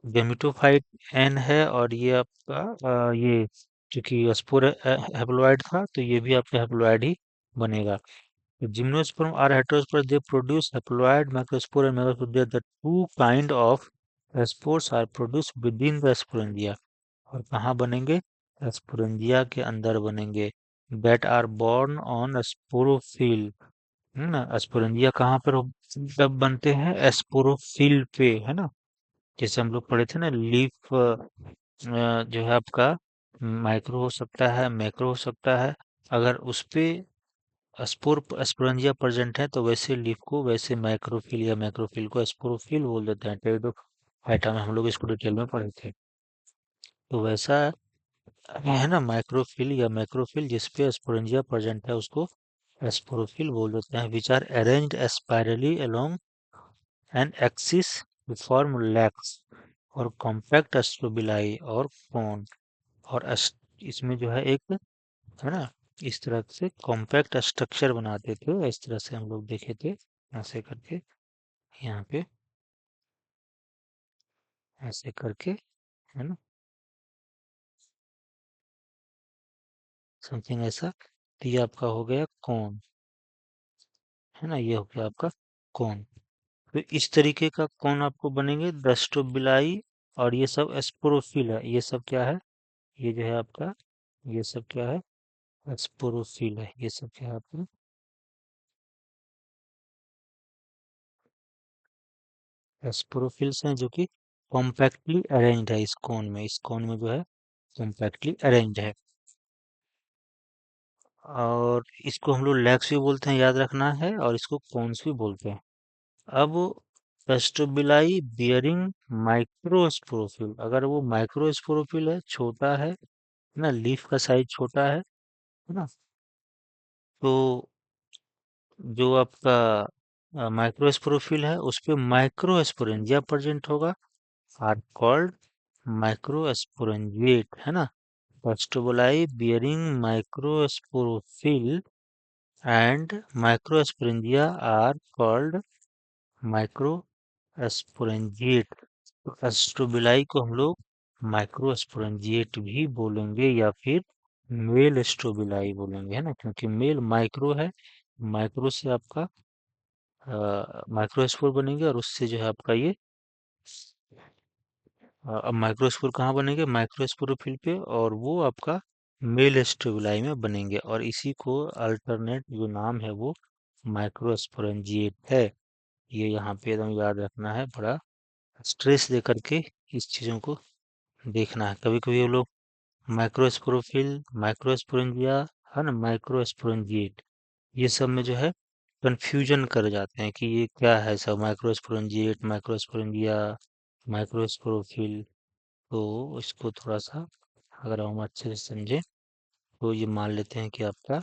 गेमेटोफाइट एन है, और ये आपका ये चूंकि स्पोर हैप्लॉयड था, तो ये भी आपका हैप्लॉयड ही बनेगा। Gymnosperm are heterospore, they produce haploid microspore and megaspore, they the two kind of spores are produce within the sporangia. और कहाँ बनेंगे, स्पोरेंजिया के अंदर बनेंगे। That are borne on sporophyll, है ना। स्पोरेंजिया कहाँ पर जब बनते हैं, स्पोरोफिल पे, है ना। जैसे हम लोग पढ़े थे ना, लीफ जो है आपका माइक्रो हो सकता है, मैक्रो हो सकता है। अगर उस पे स्पोरेंजिया प्रेजेंट है, तो वैसे लीफ को, वैसे माइक्रोफिल या मैक्रोफिल को स्पोरोफिल बोल देते हैं। टेरिडोफाइटा में हम लोग इसको डिटेल में पढ़े थे। तो वैसा है ना, माइक्रोफिल या मैक्रोफिल जिसपे स्पोरेंजिया प्रेजेंट है, उसको स्पोरोफिल बोल देते हैं। Which are arranged spirally along an axis to form lax और कॉम्पैक्ट स्ट्रोबिलाई और कोन। और इसमें जो है एक, है ना, इस तरह से कॉम्पैक्ट स्ट्रक्चर बनाते थे, इस तरह से हम लोग देखे थे, ऐसे करके, यहाँ पे ऐसे करके, है ना, समथिंग ऐसा। तो ये आपका हो गया कौन, है ना, ये हो गया आपका कौन। तो इस तरीके का कौन आपको बनेंगे, द्रष्टोबिलाई। और ये सब स्पोरोफिल है, ये सब क्या है, ये जो है आपका, ये सब क्या है, स्पोरोफिल है। ये सब क्या है आपका स्पोरोफिल्स हैं, जो कि कॉम्पैक्टली अरेंज्ड है इस कोन में, इस कोन में जो है कॉम्पैक्टली अरेंज्ड है। और इसको हम लोग लैक्स भी बोलते हैं, याद रखना है, और इसको कोन्स भी बोलते हैं। अब टेस्टोबिलाई बियरिंग माइक्रोस्पोरोफिल, अगर वो माइक्रोस्पोरोफिल है, छोटा है ना, लीफ का साइज छोटा है ना, तो जो आपका माइक्रोस्पोरोफिल है, उस पे माइक्रोस्पोरेंजिया प्रेजेंट होगा, आर कॉल्ड माइक्रोस्पोरेंजिएट, है ना। Strobili bearing microsporophyll and microsporangia are called microsporangiate. तो स्ट्रोबिलाई को हम लोग माइक्रोस्पोरेंजिएट भी बोलेंगे, या फिर मेल स्ट्रोबिलाई बोलेंगे, है ना, क्योंकि मेल माइक्रो है, माइक्रो से आपका माइक्रोस्पोर बनेंगे, और उससे जो है आपका ये अब माइक्रोस्पोर कहाँ बनेंगे, माइक्रोस्पोरोफिल पे, और वो आपका मेल स्ट्रोबिलाई में बनेंगे। और इसी को अल्टरनेट जो नाम है वो माइक्रोस्पोरेंजिएट है। ये यहाँ पे एकदम याद रखना है, बड़ा स्ट्रेस दे करके इस चीज़ों को देखना है। कभी कभी वो लोग माइक्रोस्पोरोफिल, माइक्रोस्पोरेंजिया, है ना, माइक्रोस्पोरेंजिएट, ये सब में जो है कंफ्यूजन कर जाते हैं कि ये क्या है सब, माइक्रोस्पोरेंजिएट, माइक्रोस्पोरेंजिया, माइक्रोस्पोरोफिल। तो इसको थोड़ा सा अगर हम अच्छे से समझें, तो ये मान लेते हैं कि आपका,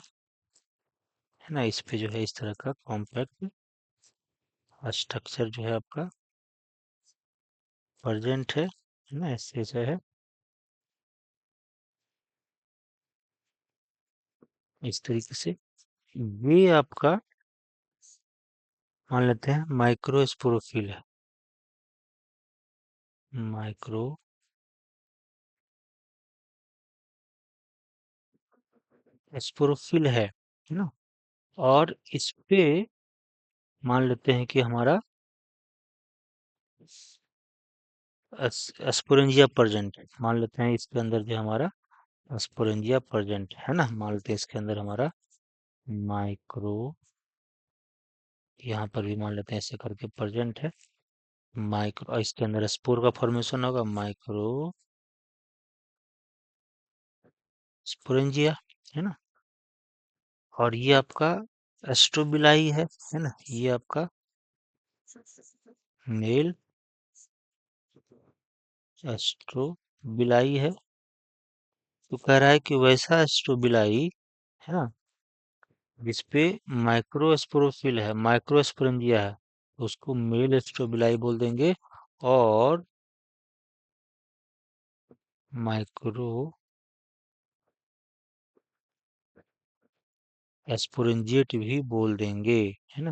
है ना, इस पे जो है इस तरह का कॉम्पैक्ट स्ट्रक्चर जो है आपका प्रेजेंट है ना, ऐसे ऐसे है, इस तरीके से। ये आपका मान लेते हैं माइक्रोस्पोरोफिल है। माइक्रो स्पोरोफिल है ना। और इस पे मान लेते हैं कि हमारा स्पोरेंजिया प्रेजेंट है। मान लेते हैं इसके अंदर जो हमारा स्पोरेंजिया प्रेजेंट है ना। मान लेते हैं इसके अंदर हमारा माइक्रो, यहाँ पर भी मान लेते हैं ऐसे करके प्रेजेंट है। माइक्रो, इसके अंदर स्पोर का फॉर्मेशन होगा माइक्रो स्पोरेंजिया, है ना। और ये आपका एस्ट्रोबिलाई है ना। ये आपका मेल एस्ट्रोबिलाई है। तो कह रहा है कि वैसा एस्ट्रोबिलाई है ना जिसपे माइक्रोस्पोरोफिल है, माइक्रोस्पोरेंजिया है, उसको मेल एस्ट्रोबिलाई बोल देंगे। और माइक्रो एस्पोरेंजिएट भी बोल देंगे, है ना।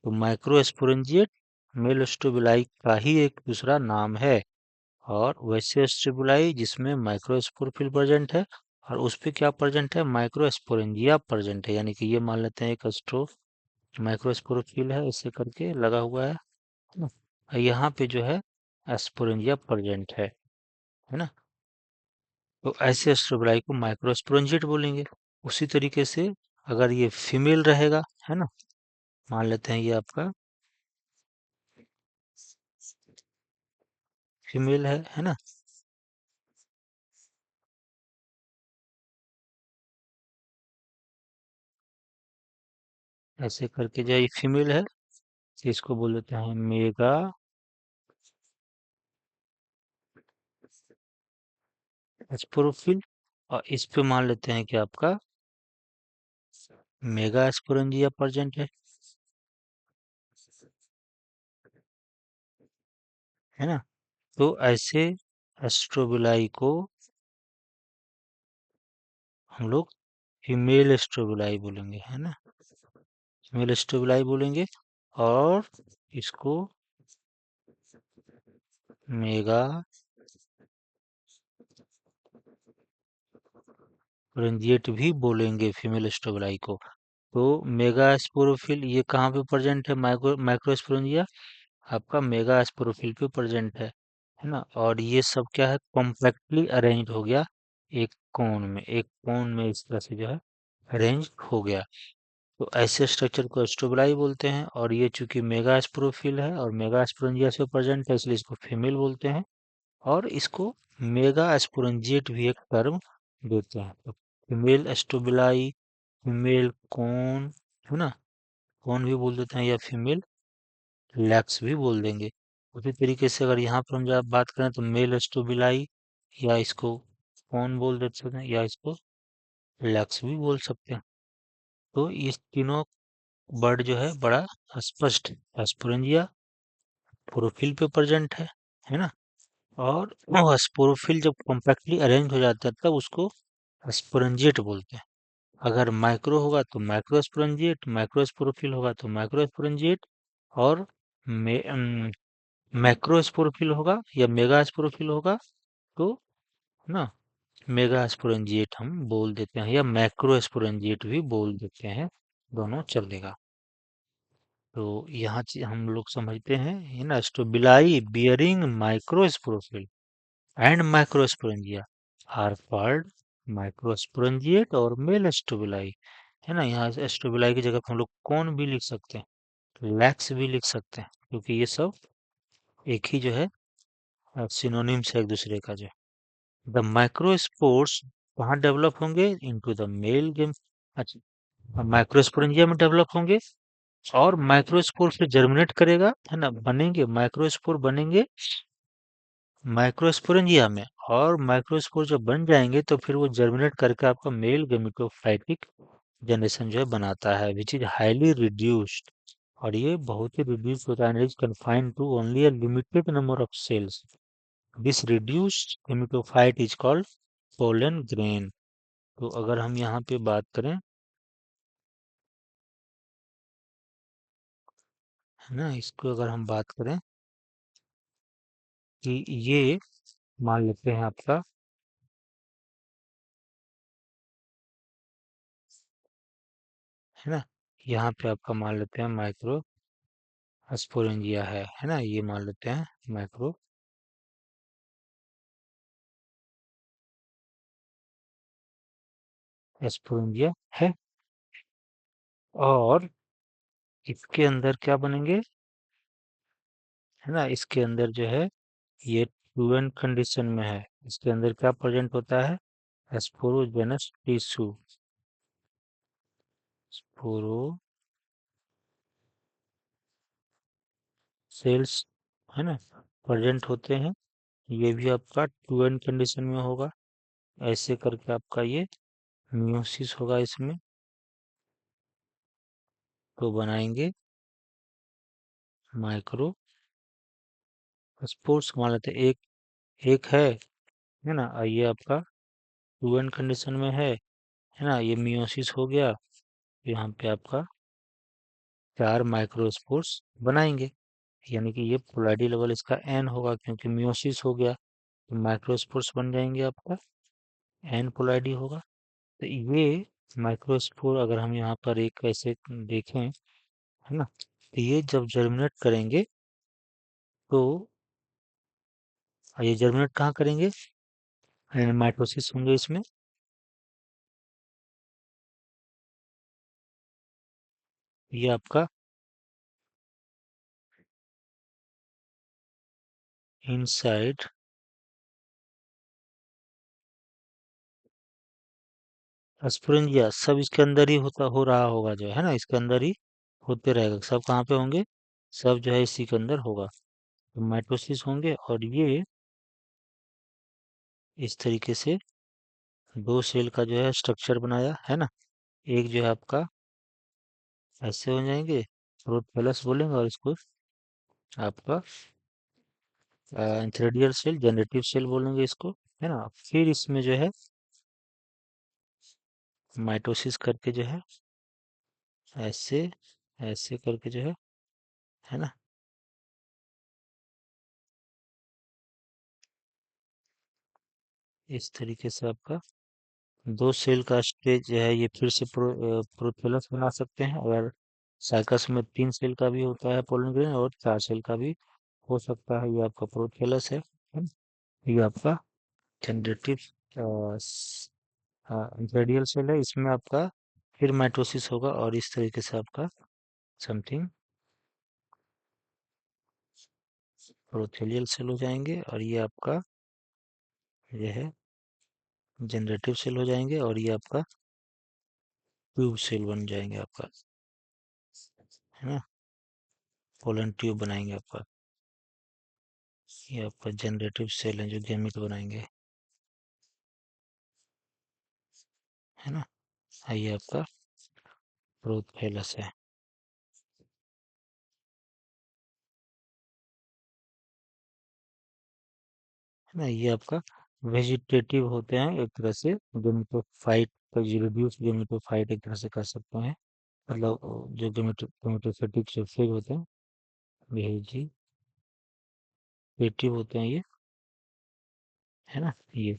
तो माइक्रो एस्पोरेंजिएट मेल एस्ट्रोबिलाई का ही एक दूसरा नाम है। और वैसे एस्ट्रोबिलाई जिसमें माइक्रोस्पोरोफिल प्रेजेंट है और उस पे क्या प्रेजेंट है, माइक्रोस्पोरेंजिया प्रेजेंट है। यानी कि ये मान लेते हैं एक एस्ट्रो माइक्रोस्पोरोफिल है, ऐसे करके लगा हुआ है ना। और यहाँ पे जो है एस्पोरेंजिया प्रेजेंट है ना। तो ऐसे एस्ट्रोबिलाई को माइक्रोस्पोरेंजिएट बोलेंगे। उसी तरीके से अगर ये फीमेल रहेगा, है ना, मान लेते हैं ये आपका फीमेल है ना। ऐसे करके जो ये फीमेल है, तो इसको बोल देते हैं मेगा स्पोरोफिल। और इस पे मान लेते हैं कि आपका मेगा स्पोरेंजिया प्रेजेंट है ना। तो ऐसे एस्ट्रोबिलाई को हम लोग फीमेल एस्ट्रोबिलाई बोलेंगे, है ना। फीमेल एस्ट्रोबिलाई बोलेंगे। और इसको मेगा स्पोरेंजिएट भी बोलेंगे फीमेल एस्ट्रोबिलाई को। तो मेगा स्पोरोफिल ये कहाँ पे प्रेजेंट है, माइक्रोस्पोरेंजिया आपका मेगा स्पोरोफिल पे प्रेजेंट है ना। और ये सब क्या है, कॉम्पैक्टली अरेंज हो गया एक कोन में इस तरह से जो है अरेंज हो गया। तो ऐसे स्ट्रक्चर को स्ट्रोबिलाई बोलते हैं। और ये चूंकि मेगा स्पोरोफिल है और मेगा स्पोरेंजिया से प्रेजेंट है, इसलिए इसको फीमेल बोलते हैं। और इसको मेगा स्पोरेंजिएट भी एक टर्म देते हैं। तो फीमेल स्ट्रोबिलाई, फीमेल कौन, है ना, कौन भी बोल देते हैं, या फीमेल लैक्स भी बोल देंगे। उसी तरीके से अगर यहाँ पर हम जब बात करें तो मेल स्ट्रोबिलाई, या इसको कौन बोल देते हैं, या इसको लैक्स भी बोल सकते हैं। तो ये तीनों वर्ड जो है बड़ा स्पष्ट है। स्पोरेंजिया प्रोफिल पे प्रेजेंट है ना। और स्पोरोफिल जब कॉम्पैक्टली अरेंज हो जाता है तब उसको स्पोरेंजिएट बोलते हैं। अगर माइक्रो होगा तो माइक्रोस्पोरेंजिएट, माइक्रोस्पोरोफिल होगा तो माइक्रोस्पोरेंजिएट। और मैक्रोस्पोरोफिल होगा या मेगास्पोरोफिल होगा तो ना मेगास्पोरेंजिएट हम बोल देते हैं, या मैक्रोस्पोरेंजिएट भी बोल देते हैं, दोनों चलेगा। तो यहाँ हम लोग समझते हैं, है ना, strobili bearing microsporophyll and microsporangia are called microsporangiate और मेल स्टोबिलाई, है ना। यहाँ स्टोबिलाई की जगह पे हम लोग कौन भी लिख सकते हैं, लैक्स भी लिख सकते हैं, क्योंकि ये सब एक ही जो है सिनोनिम्स है एक दूसरे का जो। द माइक्रोस्पोर्स कहाँ डेवलप होंगे, इनटू द मेल गेम। अच्छा, माइक्रोस्पोरेंजिया में डेवलप होंगे और माइक्रोस्पोर से जर्मिनेट करेगा, है ना, बनेंगे माइक्रोस्पोर, बनेंगे माइक्रोस्पोरेंजिया में। और माइक्रोस्पोर जब बन जाएंगे तो फिर वो जर्मिनेट करके आपका मेल गेमिटोफाइटिक जनरेशन जो है बनाता है, विच इज हाईली रिड्यूस्ड। और ये बहुत ही रिड्यूस होता है, is confined to only a limited number of cells. This reduced gametophyte is called pollen grain. तो अगर हम यहाँ पे बात करें है ना। इसको अगर हम बात करें कि ये मान लेते हैं आपका, है ना, यहाँ पे आपका मान लेते हैं माइक्रो स्पोरेंजिया है ना, ये मान लेते हैं माइक्रो स्पोरेंजिया है। और इसके अंदर क्या बनेंगे, है ना, इसके अंदर जो है ये फ्लूएंट कंडीशन में है। इसके अंदर क्या प्रेजेंट होता है, स्पोरोजेनस टिश्यू, स्पोरो सेल्स, है ना, प्रेजेंट होते हैं। ये भी आपका फ्लूएंट कंडीशन में होगा। ऐसे करके आपका ये मियोसिस होगा इसमें, तो बनाएंगे माइक्रो स्पोर्स। मान लेते हैं एक एक है ना, और ये आपका फ्लूएंट कंडीशन में है ना, ये मियोसिस हो गया। यहाँ पे आपका 4 माइक्रोस्पोर्स बनाएंगे, यानी कि ये पोलैरिटी लेवल इसका एन होगा, क्योंकि मियोसिस हो गया तो माइक्रोस्पोर्स बन जाएंगे आपका, एन पोलैरिटी होगा। तो ये माइक्रोस्पोर अगर हम यहाँ पर एक ऐसे देखें, है ना, तो ये जब जर्मिनेट करेंगे तो ये जर्मिनेट कहाँ करेंगे, माइटोसिस होंगे इसमें। ये आपका इनसाइड स्पोरेंजिया, सब इसके अंदर ही होता हो रहा होगा, जो है ना, इसके अंदर ही होते रहेगा। सब कहाँ पे होंगे, सब जो है इसी के अंदर होगा। तो माइटोसिस होंगे, और ये इस तरीके से दो सेल का जो है स्ट्रक्चर बनाया, है ना। एक जो है आपका ऐसे हो जाएंगे, प्रोपेलस बोलेंगे, और इसको आपका इंथ्रेडियल सेल, जनरेटिव सेल बोलेंगे इसको, है ना। फिर इसमें जो है माइटोसिस करके जो है ऐसे ऐसे करके जो है ना, इस तरीके से आपका दो सेल का स्टेज जो है, ये फिर से प्रोपेलस बना सकते हैं। अगर साइकस में 3 सेल का भी होता है पोलन ग्रेन, और 4 सेल का भी हो सकता है, ये आपका प्रोपेलस है ना? ये आपका जनरेटिव रेडियल सेल है, इसमें आपका फिर माइटोसिस होगा, और इस तरीके से आपका समथिंग प्रोथेलियल सेल हो जाएंगे, और ये आपका ये है जनरेटिव सेल हो जाएंगे, और ये आपका ट्यूब सेल बन जाएंगे आपका, है ना, पोलन ट्यूब बनाएंगे आपका। ये आपका जनरेटिव सेल है जो गैमेट बनाएंगे, है ना। ये आपका प्रोथेलस है ना। ये आपका वेजिटेटिव होते हैं एक तरह से, गेमेटोफाइट का रिड्यूस गेमेटोफाइट एक तरह से कर सकते हैं, मतलब जो गेमेटोफिटिक जो फेज होते हैं, वेजिटेटिव होते हैं ये, है ना। ये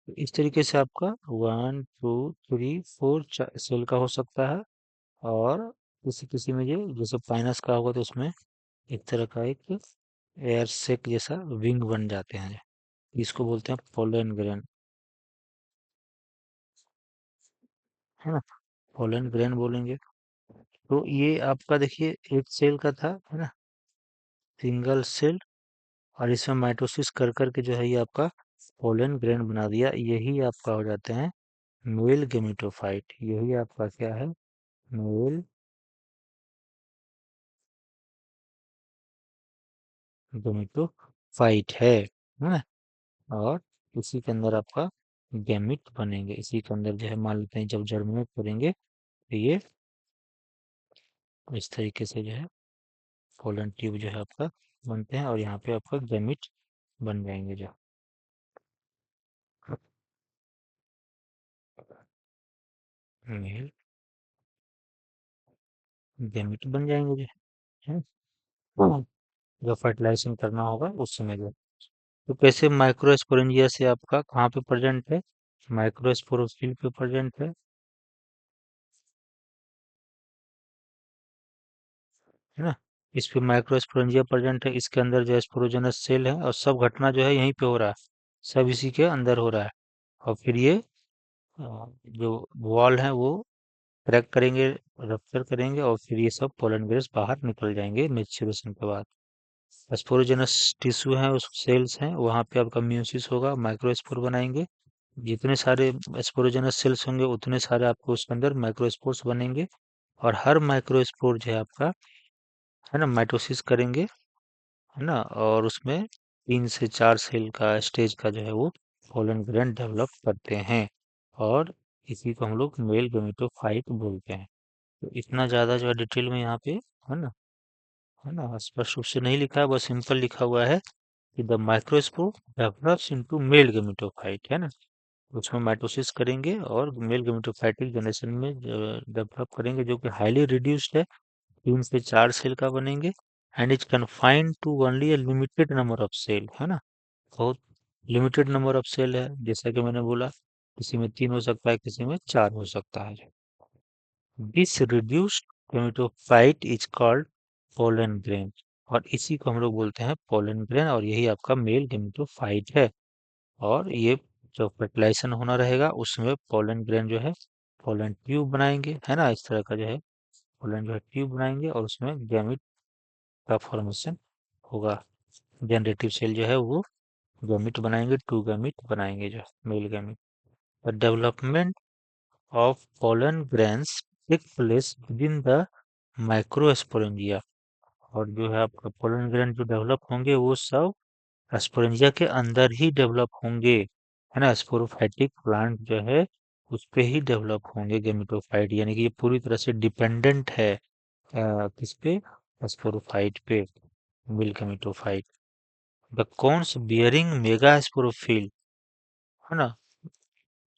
तो इस तरीके से आपका 1 2 3 4 सेल का हो सकता है। और किसी किसी में ये जैसे पाइनस का होगा, तो उसमें एक तरह का एक एयर सेक जैसा विंग बन जाते हैं, इसको बोलते हैं पोलन ग्रेन, है ना, पोलन ग्रेन बोलेंगे। तो ये आपका देखिए एक सेल का था, है ना, सिंगल सेल, और इसमें माइटोसिस कर करके जो है ये आपका पोलन ग्रेन बना दिया। यही आपका हो जाते हैं मेल गेमिटोफाइट, यही आपका क्या है, मेल गेमिटोफाइट है ना। और इसी के अंदर आपका गैमिट बनेंगे, इसी के अंदर जो है मान लेते हैं जब जर्मिनेट करेंगे तो ये इस तरीके से जो है पोलन ट्यूब जो है आपका बनते हैं, और यहाँ पे आपका गैमिट बन जाएंगे, जो मेल गैमिट बन जाएंगे जो है। जो फर्टिलाइजेशन करना होगा उस समय जो। तो कैसे माइक्रोस्पोरेंजिया से आपका कहाँ पे प्रेजेंट है? माइक्रोस्पोरोफिल पे प्रेजेंट है ना? इस पे माइक्रोस्पोरेंजिया प्रेजेंट है, इसके अंदर जो स्पोरोजेनस सेल है, और सब घटना जो है यहीं पे हो रहा है, सब इसी के अंदर हो रहा है। और फिर ये जो वॉल है वो क्रैक करेंगे, रप्चर करेंगे, और फिर ये सब पोलन ग्रेन्स बाहर निकल जाएंगे मेच्योरेशन के बाद। स्पोरोजेनस टिश्यू है, उस सेल्स हैं, वहाँ पे आपका म्यूसिस होगा, माइक्रोस्पोर बनाएंगे। जितने सारे स्पोरोजेनस सेल्स होंगे उतने सारे आपको उसके अंदर माइक्रोस्पोर्स बनेंगे। और हर माइक्रोस्पोर जो है आपका, है ना, माइटोसिस करेंगे, है ना, और उसमें 3 से 4 सेल का स्टेज का जो है वो पोलन ग्रैंड डेवलप करते हैं। और इसी को हम लोग मेल गेमेटोफाइट बोलते हैं। तो इतना ज़्यादा जो है डिटेल में यहाँ पे, है ना, स्पष्ट रूप से नहीं लिखा है, बस सिंपल लिखा हुआ है कि the microspore develops into mail gametophyte, है ना। उसमें माइटोसिस करेंगे और मेल गेमेटोफाइटिक जनरेशन में डेवलप करेंगे, जो कि हाईली रिड्यूस्ड है, 3 से 4 सेल का बनेंगे। And is confined to only a limited number of cell, है ना, बहुत लिमिटेड नंबर ऑफ सेल है, जैसा कि मैंने बोला, किसी में 3 हो सकता है, किसी में 4 हो सकता है। This reduced gametophyte is called pollen grain, और इसी को हम लोग बोलते हैं पोलन ग्रेन, और यही आपका मेल गेमेटोफाइट है। और ये जो फर्टिलाइजेशन होना रहेगा उसमें पोलन ग्रेन जो है पोलन ट्यूब बनाएंगे, है ना, इस तरह का जो है पोलन जो है ट्यूब बनाएंगे, और उसमें गैमिट का फॉर्मेशन होगा। जनरेटिव सेल जो है वो गैमिट बनाएंगे, 2 गैमिट बनाएंगे, जो male gamete. The development of pollen grains take place within the microsporangia, और जो है आपका पोलन ग्रेन जो डेवलप होंगे वो सब स्पोरेंजिया के अंदर ही डेवलप होंगे, है ना। स्पोरोफाइटिक प्लांट जो है उस पे ही डेवलप होंगे गेमिटोफाइट, यानी कि ये पूरी तरह से डिपेंडेंट है किस पे? स्पोरोफाइट पे, male gametophyte. The cones bearing megasporophyll, है ना।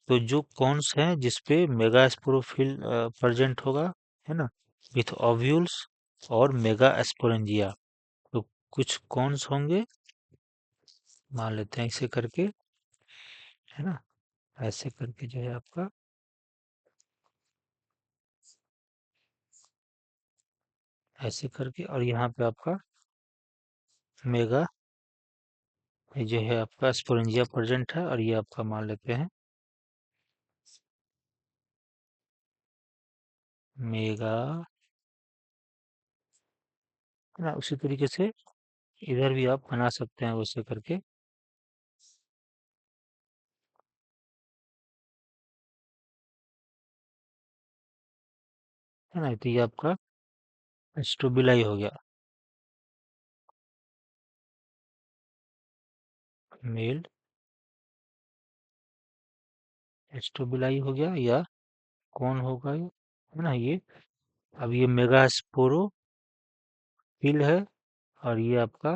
तो जो कोन्स हैं जिसपे मेगा स्पोरोफिल प्रेजेंट होगा, है ना, विथ ओव्यूल्स और मेगा स्पोरेंजिया। तो कुछ कोन्स होंगे, मान लेते हैं इसे करके, है ना, ऐसे करके जो है आपका ऐसे करके, और यहाँ पे आपका मेगा, ये जो है आपका स्पोरेंजिया प्रेजेंट है, और ये आपका मान लेते हैं मेगा, है ना। उसी तरीके से इधर भी आप बना सकते हैं वैसे करके, है ना। तो ये आपका स्टोबिलाई हो गया, मेल स्टोबिलाई हो गया, या कौन होगा ये, है ना, ये। अब ये मेगा स्पोरोफिल है, और ये आपका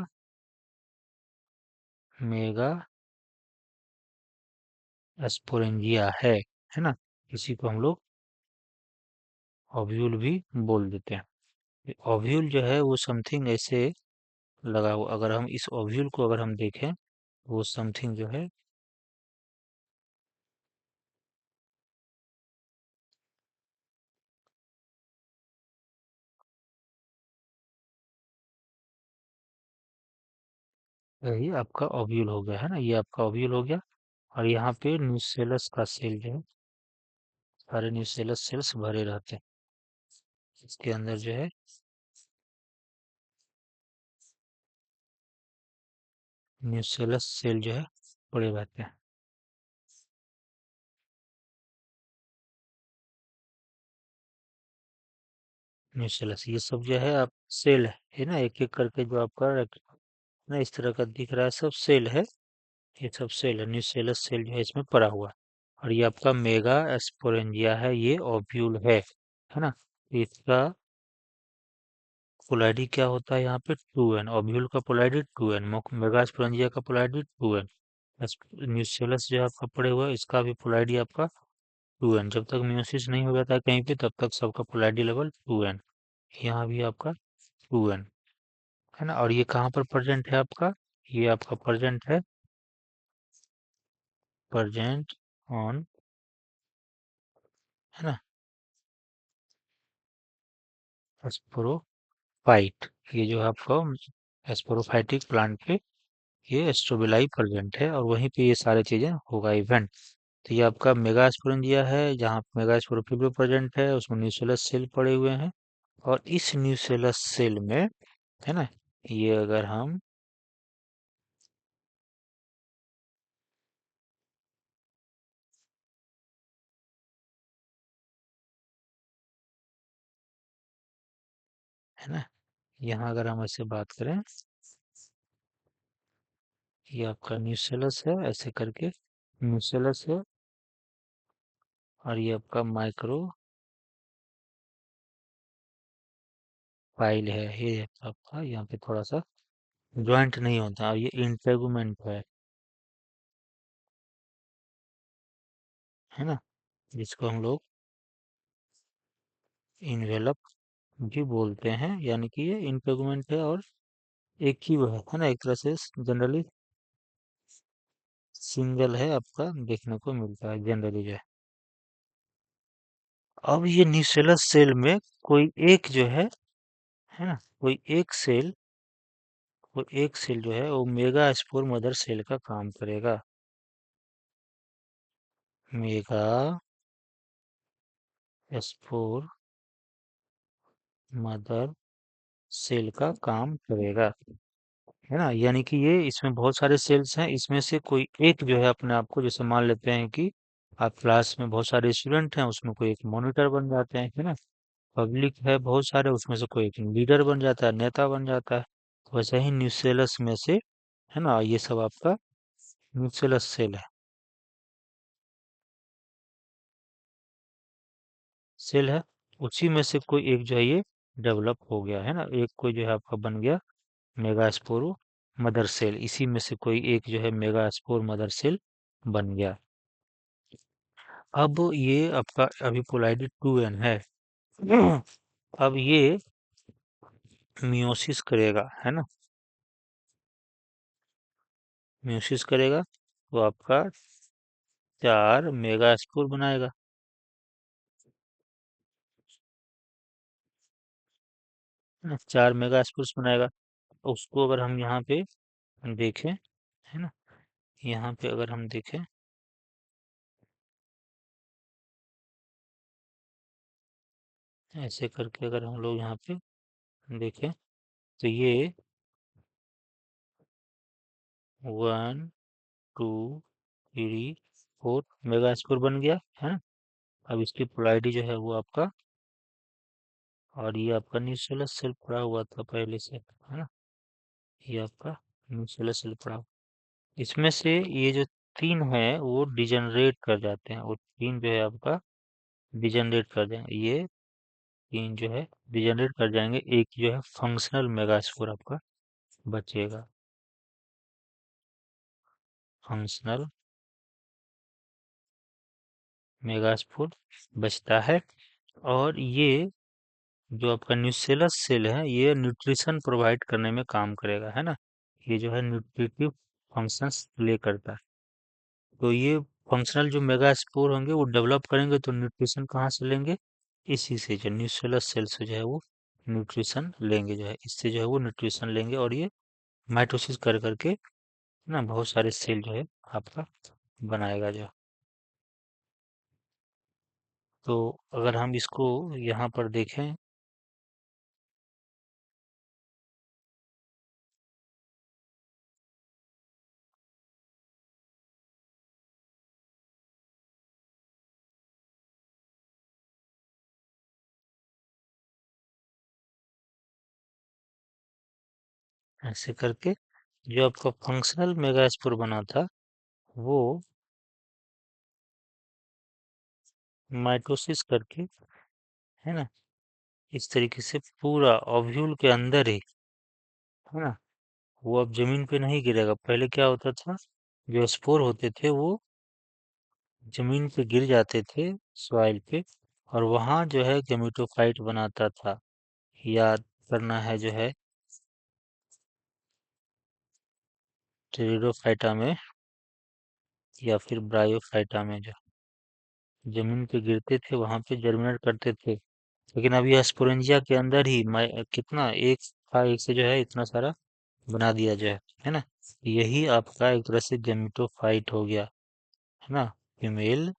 मेगा स्पोरेंजिया है ना। इसी को हम लोग ओव्यूल भी बोल देते हैं। ओव्यूल जो है वो समथिंग ऐसे लगा हुआ, अगर हम इस ओव्यूल को अगर हम देखें, वो समथिंग जो है, यही आपका ओव्यूल हो गया, है ना, ये आपका ओव्यूल हो गया। और यहाँ पे न्यूसेलस का सेल जो है, सारे न्यूसेलस सेल्स भरे रहते हैं इसके अंदर जो है, न्यूसेलस सेल जो है पड़े रहते हैं। न्यूसेलस ये सब जो है आप सेल है ना, एक एक करके जो आपका ना इस तरह का दिख रहा है, सब सेल है, ये सब सेल है, न्यूसेलस सेल जो है इसमें पड़ा हुआ है। और ये आपका मेगा स्पोरेंजिया है, ये ओव्यूल है ना। इसका पोलैरिटी क्या होता है यहाँ पे? 2n। ओव्यूल का पोलैरिटी 2n, मेगा स्पोरेंजिया का पोलैरिटी 2n। न्यूसेलस जो आपका पड़े हुआ है इसका भी पोलैरिटी आपका 2n। जब तक म्यूसिस नहीं हो जाता है कहीं पे, तब तक सबका पोलैरिटी लेवल 2n। यहाँ भी आपका 2n। है ना। और ये कहाँ पर प्रेजेंट है आपका, ये आपका प्रेजेंट है, प्रेजेंट ऑन, है ना, स्पोरोफाइट। ये जो है आपका स्पोरोफाइटिक प्लांट पे ये स्ट्रोबिलाई प्रेजेंट है, और वहीं पे ये सारी चीजें होगा इवेंट। तो ये आपका मेगास्पोरेंजिया है, जहाँ मेगास्पोरोफिब्रो प्रेजेंट है, उसमें न्यूसेलस सेल पड़े हुए हैं। और इस न्यूसेलस सेल में, है ना, ये अगर हम, है ना, यहाँ अगर हम ऐसे बात करें, ये आपका न्यूसेलस है ऐसे करके, न्यूसेलस है, और ये आपका माइक्रो फाइल है, ये आपका यहाँ पे थोड़ा सा ज्वाइंट नहीं होता, और ये इंटेगुमेंट है ना, जिसको हम लोग इन्वेलप भी बोलते हैं, यानी कि ये इंटेगुमेंट है, और एक ही वो है ना, एक तरह से जनरली सिंगल है आपका देखने को मिलता है जनरली जो है। अब ये न्यूसेलस सेल में कोई एक जो है ना, कोई एक सेल जो है वो मेगा स्पोर मदर सेल का काम करेगा। मेगा स्पोर मदर सेल का काम करेगा, है ना। यानी कि ये इसमें बहुत सारे सेल्स हैं, इसमें से कोई एक जो है अपने आप को, जैसे मान लेते हैं कि आप क्लास में बहुत सारे स्टूडेंट हैं, उसमें कोई एक मॉनिटर बन जाते हैं, है ना। पब्लिक है बहुत सारे, उसमें से कोई एक लीडर बन जाता है, नेता बन जाता है। वैसे ही न्यूसेलस में से, है ना, ये सब आपका न्यूसेलस सेल है, सेल है। उसी में से कोई एक जो है ये डेवलप हो गया, है ना, एक कोई जो है आपका बन गया मेगास्पोरो मदर सेल, इसी में से कोई एक जो है मेगास्पोर मदर सेल बन गया। अब ये आपका अभी पोलाइडी 2n है। अब ये मियोसिस करेगा, है ना, मियोसिस करेगा, तो आपका 4 मेगास्पोर बनाएगा, है ना, 4 मेगास्पोर्स बनाएगा। उसको अगर हम यहाँ पे देखें, है ना, यहाँ पे अगर हम देखें, ऐसे करके अगर हम लोग यहाँ पे देखें, तो ये 1 2 3 4 मेगास्पोर बन गया, है ना। अब इसकी पोलैरिटी जो है वो आपका, और ये आपका न्यूक्लियस सेल पड़ा हुआ था पहले से, है ना, ये आपका न्यूक्लियस सेल पड़ा हुआ। इसमें से ये जो 3 है वो डिजनरेट कर जाते हैं, वो 3 जो है आपका डिजनरेट कर जाएंगे, ये 3 जो है डिजनरेट कर जाएंगे, एक जो है फंक्शनल मेगास्पोर आपका बचेगा, फंक्शनल मेगास्पोर बचता है। और ये जो आपका न्यूसेलस सेल है ये न्यूट्रिशन प्रोवाइड करने में काम करेगा, है ना, ये जो है न्यूट्रिटिव फंक्शंस प्ले करता है। तो ये फंक्शनल जो मेगास्पोर होंगे वो डेवलप करेंगे, तो न्यूट्रिशन कहाँ से लेंगे, इसी से, जो न्यूसेलस सेल से जो है वो न्यूट्रिशन लेंगे, जो है इससे जो है वो न्यूट्रिशन लेंगे, और ये माइटोसिस कर करके ना बहुत सारे सेल जो है आपका बनाएगा जो। तो अगर हम इसको यहाँ पर देखें, ऐसे करके जो आपका फंक्शनल मेगास्पोर बना था वो माइटोसिस करके, है ना, इस तरीके से पूरा ओव्यूल के अंदर ही, है ना, वो अब जमीन पे नहीं गिरेगा। पहले क्या होता था, जो स्पोर होते थे वो जमीन पे गिर जाते थे, सॉइल पे, और वहां जो है गेमेटोफाइट बनाता था। याद करना है जो है, टेरिडोफाइटा में या फिर ब्रायोफाइटा में जो जमीन पे गिरते थे वहां पे जर्मिनेट करते थे। लेकिन अभी स्पोरेंजिया के अंदर ही कितना एक था, एक से जो है इतना सारा बना दिया जाए, है ना। यही आपका एक तरह से गेमिटोफाइट हो गया, है ना। फीमेल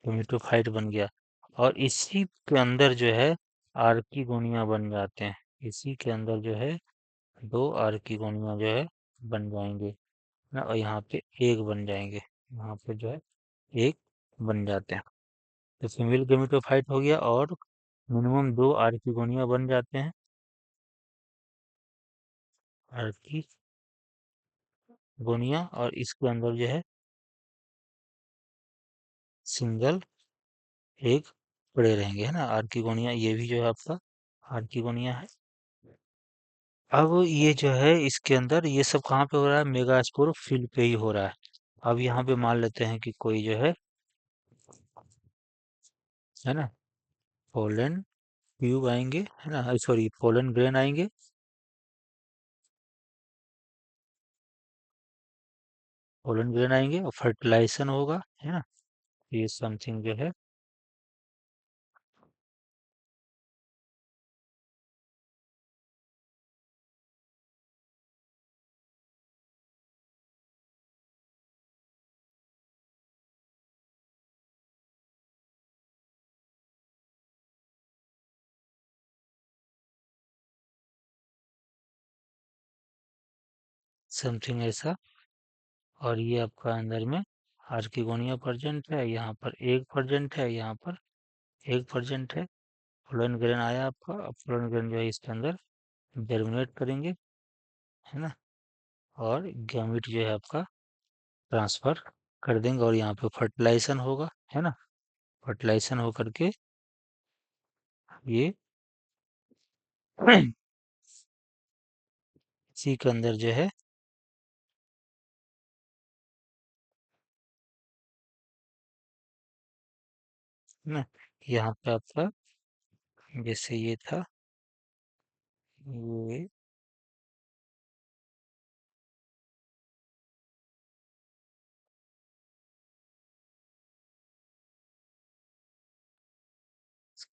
गेमिटोफाइट बन गया। और इसी के अंदर जो है आर्किगोनिया बन जाते हैं। इसी के अंदर जो है दो आर्किगोनिया जो है बन जाएंगे ना, और यहाँ पे एक बन जाएंगे, यहाँ पे जो है एक बन जाते हैं। तो फीमेल गेमिटोफाइट हो गया और मिनिमम दो आर्किगोनिया बन जाते हैं। आर्किगोनिया, और इसके अंदर जो है सिंगल एग पड़े रहेंगे, है ना। आर्किगोनिया ये भी जो है आपका आर्किगोनिया है। अब ये जो है इसके अंदर ये सब कहाँ पे हो रहा है, मेगास्पोर फील्ड पे ही हो रहा है। अब यहाँ पे मान लेते हैं कि कोई जो है ना, पोलन ट्यूब आएंगे, है ना, सॉरी पोलन ग्रेन आएंगे। पोलन ग्रेन आएंगे और फर्टिलाइजेशन होगा, है ना। ये समथिंग जो है समथिंग ऐसा। और ये आपका अंदर में आर्किगोनिया प्रेजेंट है, यहाँ पर एक प्रेजेंट है, यहाँ पर एक प्रेजेंट है। पोलन ग्रेन आया आपका, अब पोलन ग्रेन जो है इसके अंदर जर्मिनेट करेंगे, है ना। और गैमीट जो है आपका ट्रांसफर कर देंगे और यहाँ पे फर्टिलाइजेशन होगा, है ना। फर्टिलाइजेशन होकर के ये इसी के अंदर जो है ना, यहाँ पे आपका जैसे ये था, ये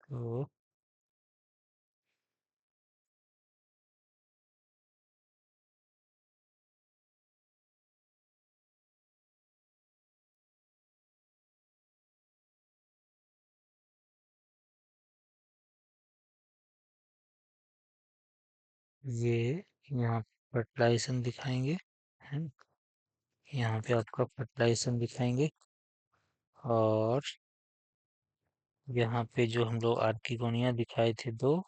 तो ये यहाँ फर्टिलाइजेशन दिखाएंगे, है ना? यहाँ पे आपका फर्टिलाइजेशन दिखाएंगे। और यहाँ पे जो हम लोग आर्किगोनिया दिखाए थे दो,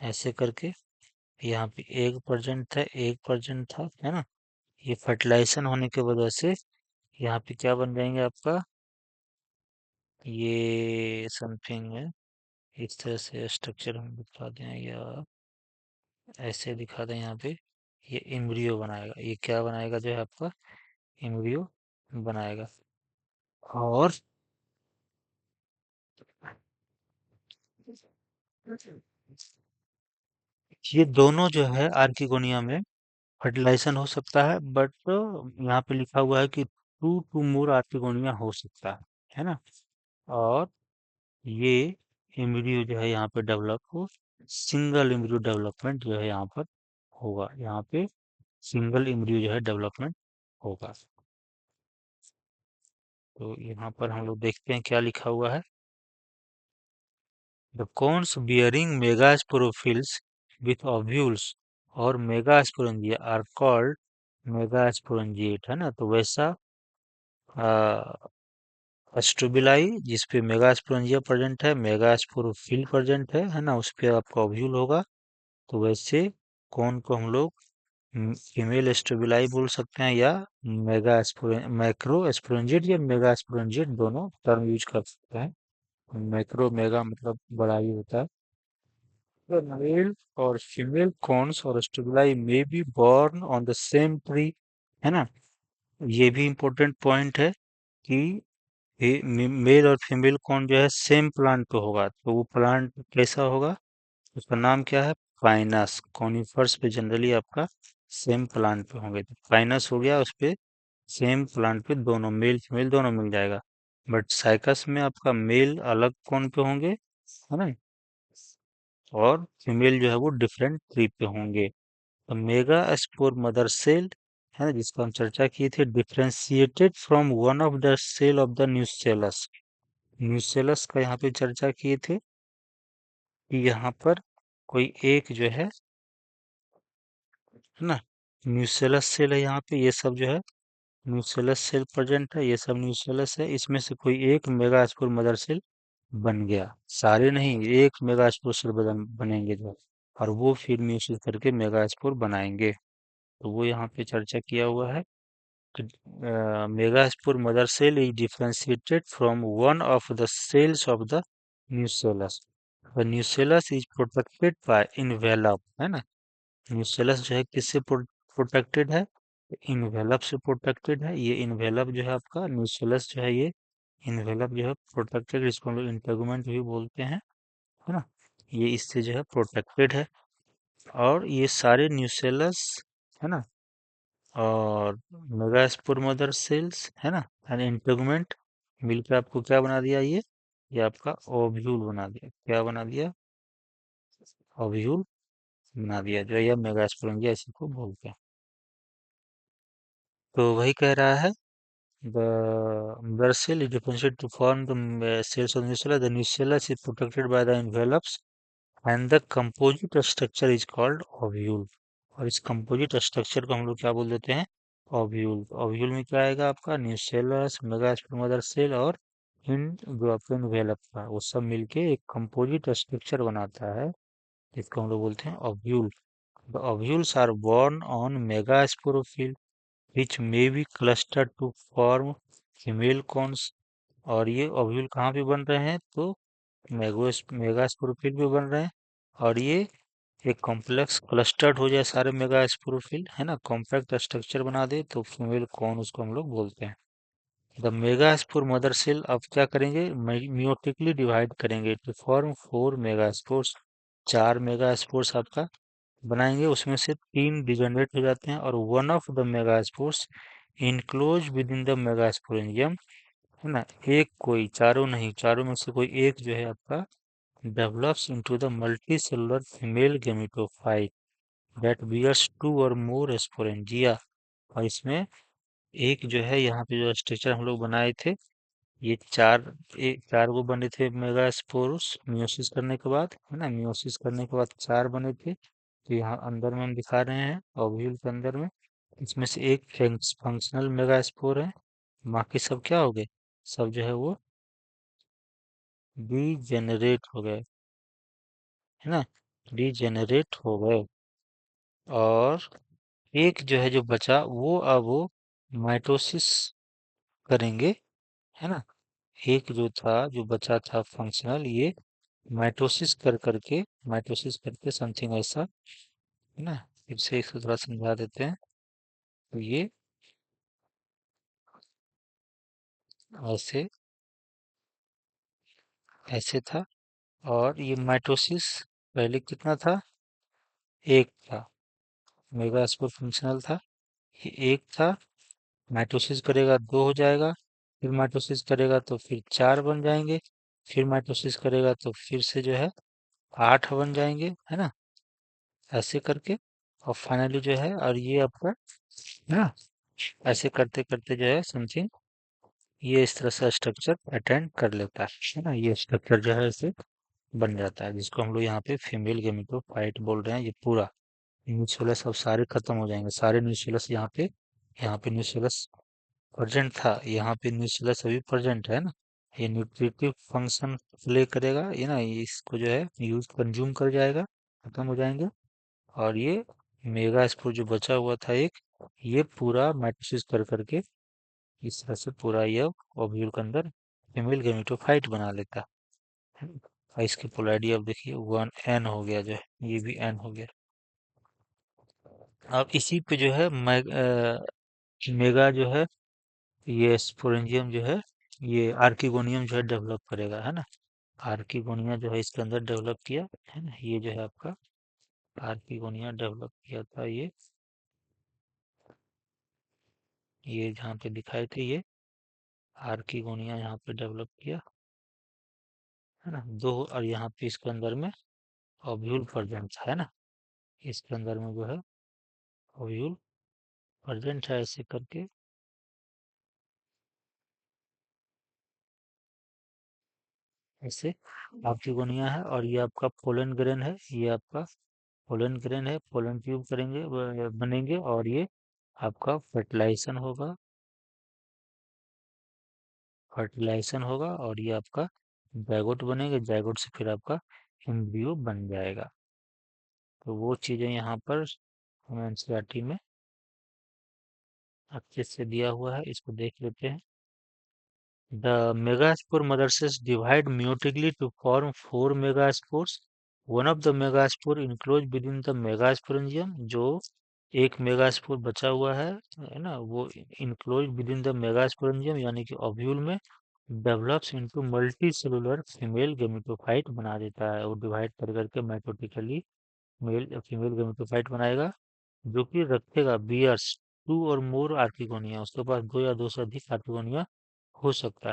ऐसे करके यहाँ पे एक परसेंट था, एक परसेंट था, है ना। ये फर्टिलाइजेशन होने की वजह से यहाँ पे क्या बन जाएंगे आपका, ये समथिंग है। इस तरह से स्ट्रक्चर हम दिखा दें या ऐसे दिखा दें यहाँ पे, ये एम्ब्रियो बनाएगा, ये क्या बनाएगा जो है आपका एम्ब्रियो बनाएगा। और ये दोनों जो है आर्किगोनिया में फर्टिलाइजेशन हो सकता है, बट यहाँ पे लिखा हुआ है कि टू मोर आर्किगोनिया हो सकता है ना। और ये एम्ब्रियो जो है यहाँ पे डेवलप हो, सिंगल एम्ब्रियो डेवलपमेंट जो है यहाँ पर होगा, यहाँ पे सिंगल एम्ब्रियो जो है डेवलपमेंट होगा। तो यहाँ पर हम लोग देखते हैं क्या लिखा हुआ है। The cones bearing megasporophylls with ovules और मेगास्पोरेंजिया आर कॉल्ड मेगास्पोरेंजिएट, है ना। तो वैसा स्ट्रोबिलाई जिसपे मेगास्पोरेंजिया प्रेजेंट है, मेगास्पोरोफिल प्रेजेंट है ना, उस पे आपका ओव्यूल होगा। तो वैसे कौन को हम लोग फीमेल स्ट्रोबिलाई बोल सकते हैं, या मैक्रो स्पोरेंजिएट या मेगा स्पोरेंजिएट दोनों टर्म यूज कर सकते हैं। मैक्रो मेगा मतलब बड़ा ही होता है। The male और फीमेल कॉन्स और स्टिबुलाई में be born on the same tree, है ना। ये भी इम्पोर्टेंट पॉइंट है कि मेल और फीमेल कौन जो है सेम प्लांट पे होगा, तो वो प्लांट कैसा होगा, उसका नाम क्या है, पाइनस। कॉनिफर्स पे जनरली आपका सेम प्लांट पे होंगे, तो पाइनस हो गया, उस पे सेम प्लांट पे दोनों मेल फीमेल दोनों मिल जाएगा। बट साइकस में आपका मेल अलग कौन पे होंगे, है ना, और फीमेल जो है वो डिफरेंट ट्री पे होंगे। तो मेगा स्पोर मदर सेल है ना, जिसको हम चर्चा किए थे, differentiated from one of the cell of the nucellus. Nucellus का यहाँ पे चर्चा किए थे कि यहाँ पर कोई एक जो है ना, न्यूसेलस सेल है, यहाँ पे ये सब जो है न्यूसेलस सेल प्रेजेंट है, ये सब न्यूसेलस है, इसमें से कोई एक मेगास्पोर मदर सेल बन गया, सारे नहीं, एक मेगास्पोर सेल बनेंगे जो, और वो फिर म्यूसिस करके मेगास्पोर बनाएंगे। तो वो यहाँ पे चर्चा किया हुआ है कि megaspore mother cell is differentiated from one of the cells of the nucellus. The nucellus is protected by envelope, है ना। nucellus जो है किससे प्रोटेक्टेड है, इन्वेलप से प्रोटेक्टेड है। ये इन्वेलप जो है आपका nucellus जो है, ये इन्वेलप जो है प्रोटेक्टेड, इसको हम लोग इंटेगुमेंट भी बोलते हैं, है ना। ये इससे जो है प्रोटेक्टेड है, और ये सारे न्यूसेलस, है ना, और मेगास्पोर मदर सेल्स, है ना, एंड इंटेगुमेंट मिलकर आपको क्या बना दिया, ये आपका ओव्यूल बना दिया। क्या बना दिया, ओव्यूल बना दिया, जो ये मेगास्पोरेंजिया इसी को बोलते हैं। तो वही कह रहा है, the mother cell is differentiated to form the cells of nucellus, the nucellus is protected by the envelopes and the composite structure is called ovule. और इस कंपोजिट स्ट्रक्चर को हम लोग क्या बोल देते हैं, ओव्यूल। ओव्यूल में क्या आएगा आपका, न्यूसेलस, मेगास्पोर मदर सेल और इन जो आपका इन्वेलप का, वो सब मिलके एक कंपोजिट स्ट्रक्चर बनाता है, जिसको हम लोग बोलते हैं ovule. The ovules are borne on megasporophyll which may be clustered to form female cones। और ये ओव्यूल कहाँ पे बन रहे हैं, तो मेगास्पोरोफिल पे बन रहे हैं, और ये एक कॉम्प्लेक्स क्लस्टर्ड हो जाए सारे मेगास्पोरोफिल, है ना, कॉम्पैक्ट स्ट्रक्चर बना दे, तो फीमेल कौन उसको हम लोग बोलते हैं। द मेगास्पोर मदर सेल अब क्या करेंगे, मियोटिकली डिवाइड करेंगे टू फॉर्म 4 मेगास्पोर्स। 4 मेगास्पोर्स आपका बनाएंगे, उसमें से 3 डिजेनरेट हो जाते हैं, और one of the megaspores enclose with in the megasporangium, है ना। एक कोई, चारों नहीं, चारों में से कोई एक जो है आपका develops into the multicellular female gametophyte that bears 2 or more sporangia। और इसमें एक जो है यहाँ पे जो स्ट्रक्चर हम लोग बनाए थे, ये चार वो बने थे मेगास्पोर्स मियोसिस करने के बाद, है ना, मियोसिस करने के बाद 4 बने थे। तो यहाँ अंदर में हम दिखा रहे हैं ओव्यूल के अंदर में, इसमें से एक फंक्शनल मेगास्पोर है, बाकी सब क्या हो गए, सब जो है वो डीजेनरेट हो गए, है ना, डीजेनरेट हो गए। और एक जो है जो बचा वो, अब वो माइटोसिस करेंगे, है ना। एक जो था जो बचा था फंक्शनल, ये माइटोसिस करके समथिंग ऐसा, है ना। फिर से इसको थोड़ा समझा देते हैं, तो ये ऐसे ऐसे था, और ये माइटोसिस पहले कितना था, एक था, मेगास्पोर फंक्शनल था, ये एक था, माइटोसिस करेगा 2 हो जाएगा, फिर माइटोसिस करेगा तो फिर 4 बन जाएंगे, फिर माइटोसिस करेगा तो फिर से जो है 8 बन जाएंगे, है ना, ऐसे करके। और फाइनली जो है, और ये आपका, है ना, ऐसे करते करते जो है समथिंग ये इस तरह से स्ट्रक्चर अटेंड कर लेता है ना, ये स्ट्रक्चर जो है ऐसे बन जाता है, जिसको हम लोग यहाँ पे फीमेल गेमेटोफाइट बोल रहे हैं। ये पूरा न्यूक्लियस अब सारे खत्म हो जाएंगे, सारे न्यूक्लियस यहाँ पे न्यूक्लियस प्रेजेंट था, यहाँ पे न्यूक्लियस अभी प्रेजेंट है ना। ये न्यूट्रिटिव फंक्शन प्ले करेगा, ये ना, ये इसको जो है यूज कंज्यूम कर जाएगा, खत्म हो जाएंगे। और ये मेगा स्पोर जो बचा हुआ था एक, ये पूरा माइटोसिस कर करके इस तरह से पूरा ये ओव्यूल के अंदर फीमेल गेमेटोफाइट बना लेता है। और इसकी पोलैरिटी अब देखिए 1n हो गया, जो है ये भी n हो गया। अब इसी पे जो है मेगा जो है, ये स्पोरेंजियम जो है, ये आर्किगोनियम जो है डेवलप करेगा, है ना। आर्किगोनिया जो है इसके अंदर डेवलप किया, है ना, ये जो है आपका आर्किगोनिया डेवलप किया था ये जहाँ पे दिखाए थे ये आर्किगोनिया यहाँ पे डेवलप किया है ना दो। और यहाँ पे इसके अंदर में ओव्यूल प्रेजेंट है ना, इसके अंदर में जो है ओव्यूल प्रेजेंट है ऐसे करके। ऐसे आर्किगोनिया है और ये आपका पोलन ग्रेन है, ये आपका पोलन ग्रेन है, पोलन ट्यूब करेंगे बनेंगे और ये आपका फर्टिलाइजेशन होगा और ये आपका जायगोट बनेंगे, जायगोट से फिर आपका एम्ब्रियो बन जाएगा। तो वो चीज़ें यहाँ पर एनसीईआरटी में अच्छे से दिया हुआ है, इसको देख लेते हैं। The megaspore mother cells divide meiotically to form four megaspores. One of the megaspore enclosed within the megasporangium, जो एक मेगास्पोर बचा हुआ है ना, वो enclose with in the megasporangium यानी कि ओव्यूल में develops into multi cellular female gametophyte बना देता है। वो डिवाइड कर करके माइटोटिकली मेल फीमेल गेमेटोफाइट बनाएगा जो कि रखेगा बियर्स टू और मोर आर्किगोनिया, उसके पास दो या दो से अधिक आर्किगोनिया हो सकता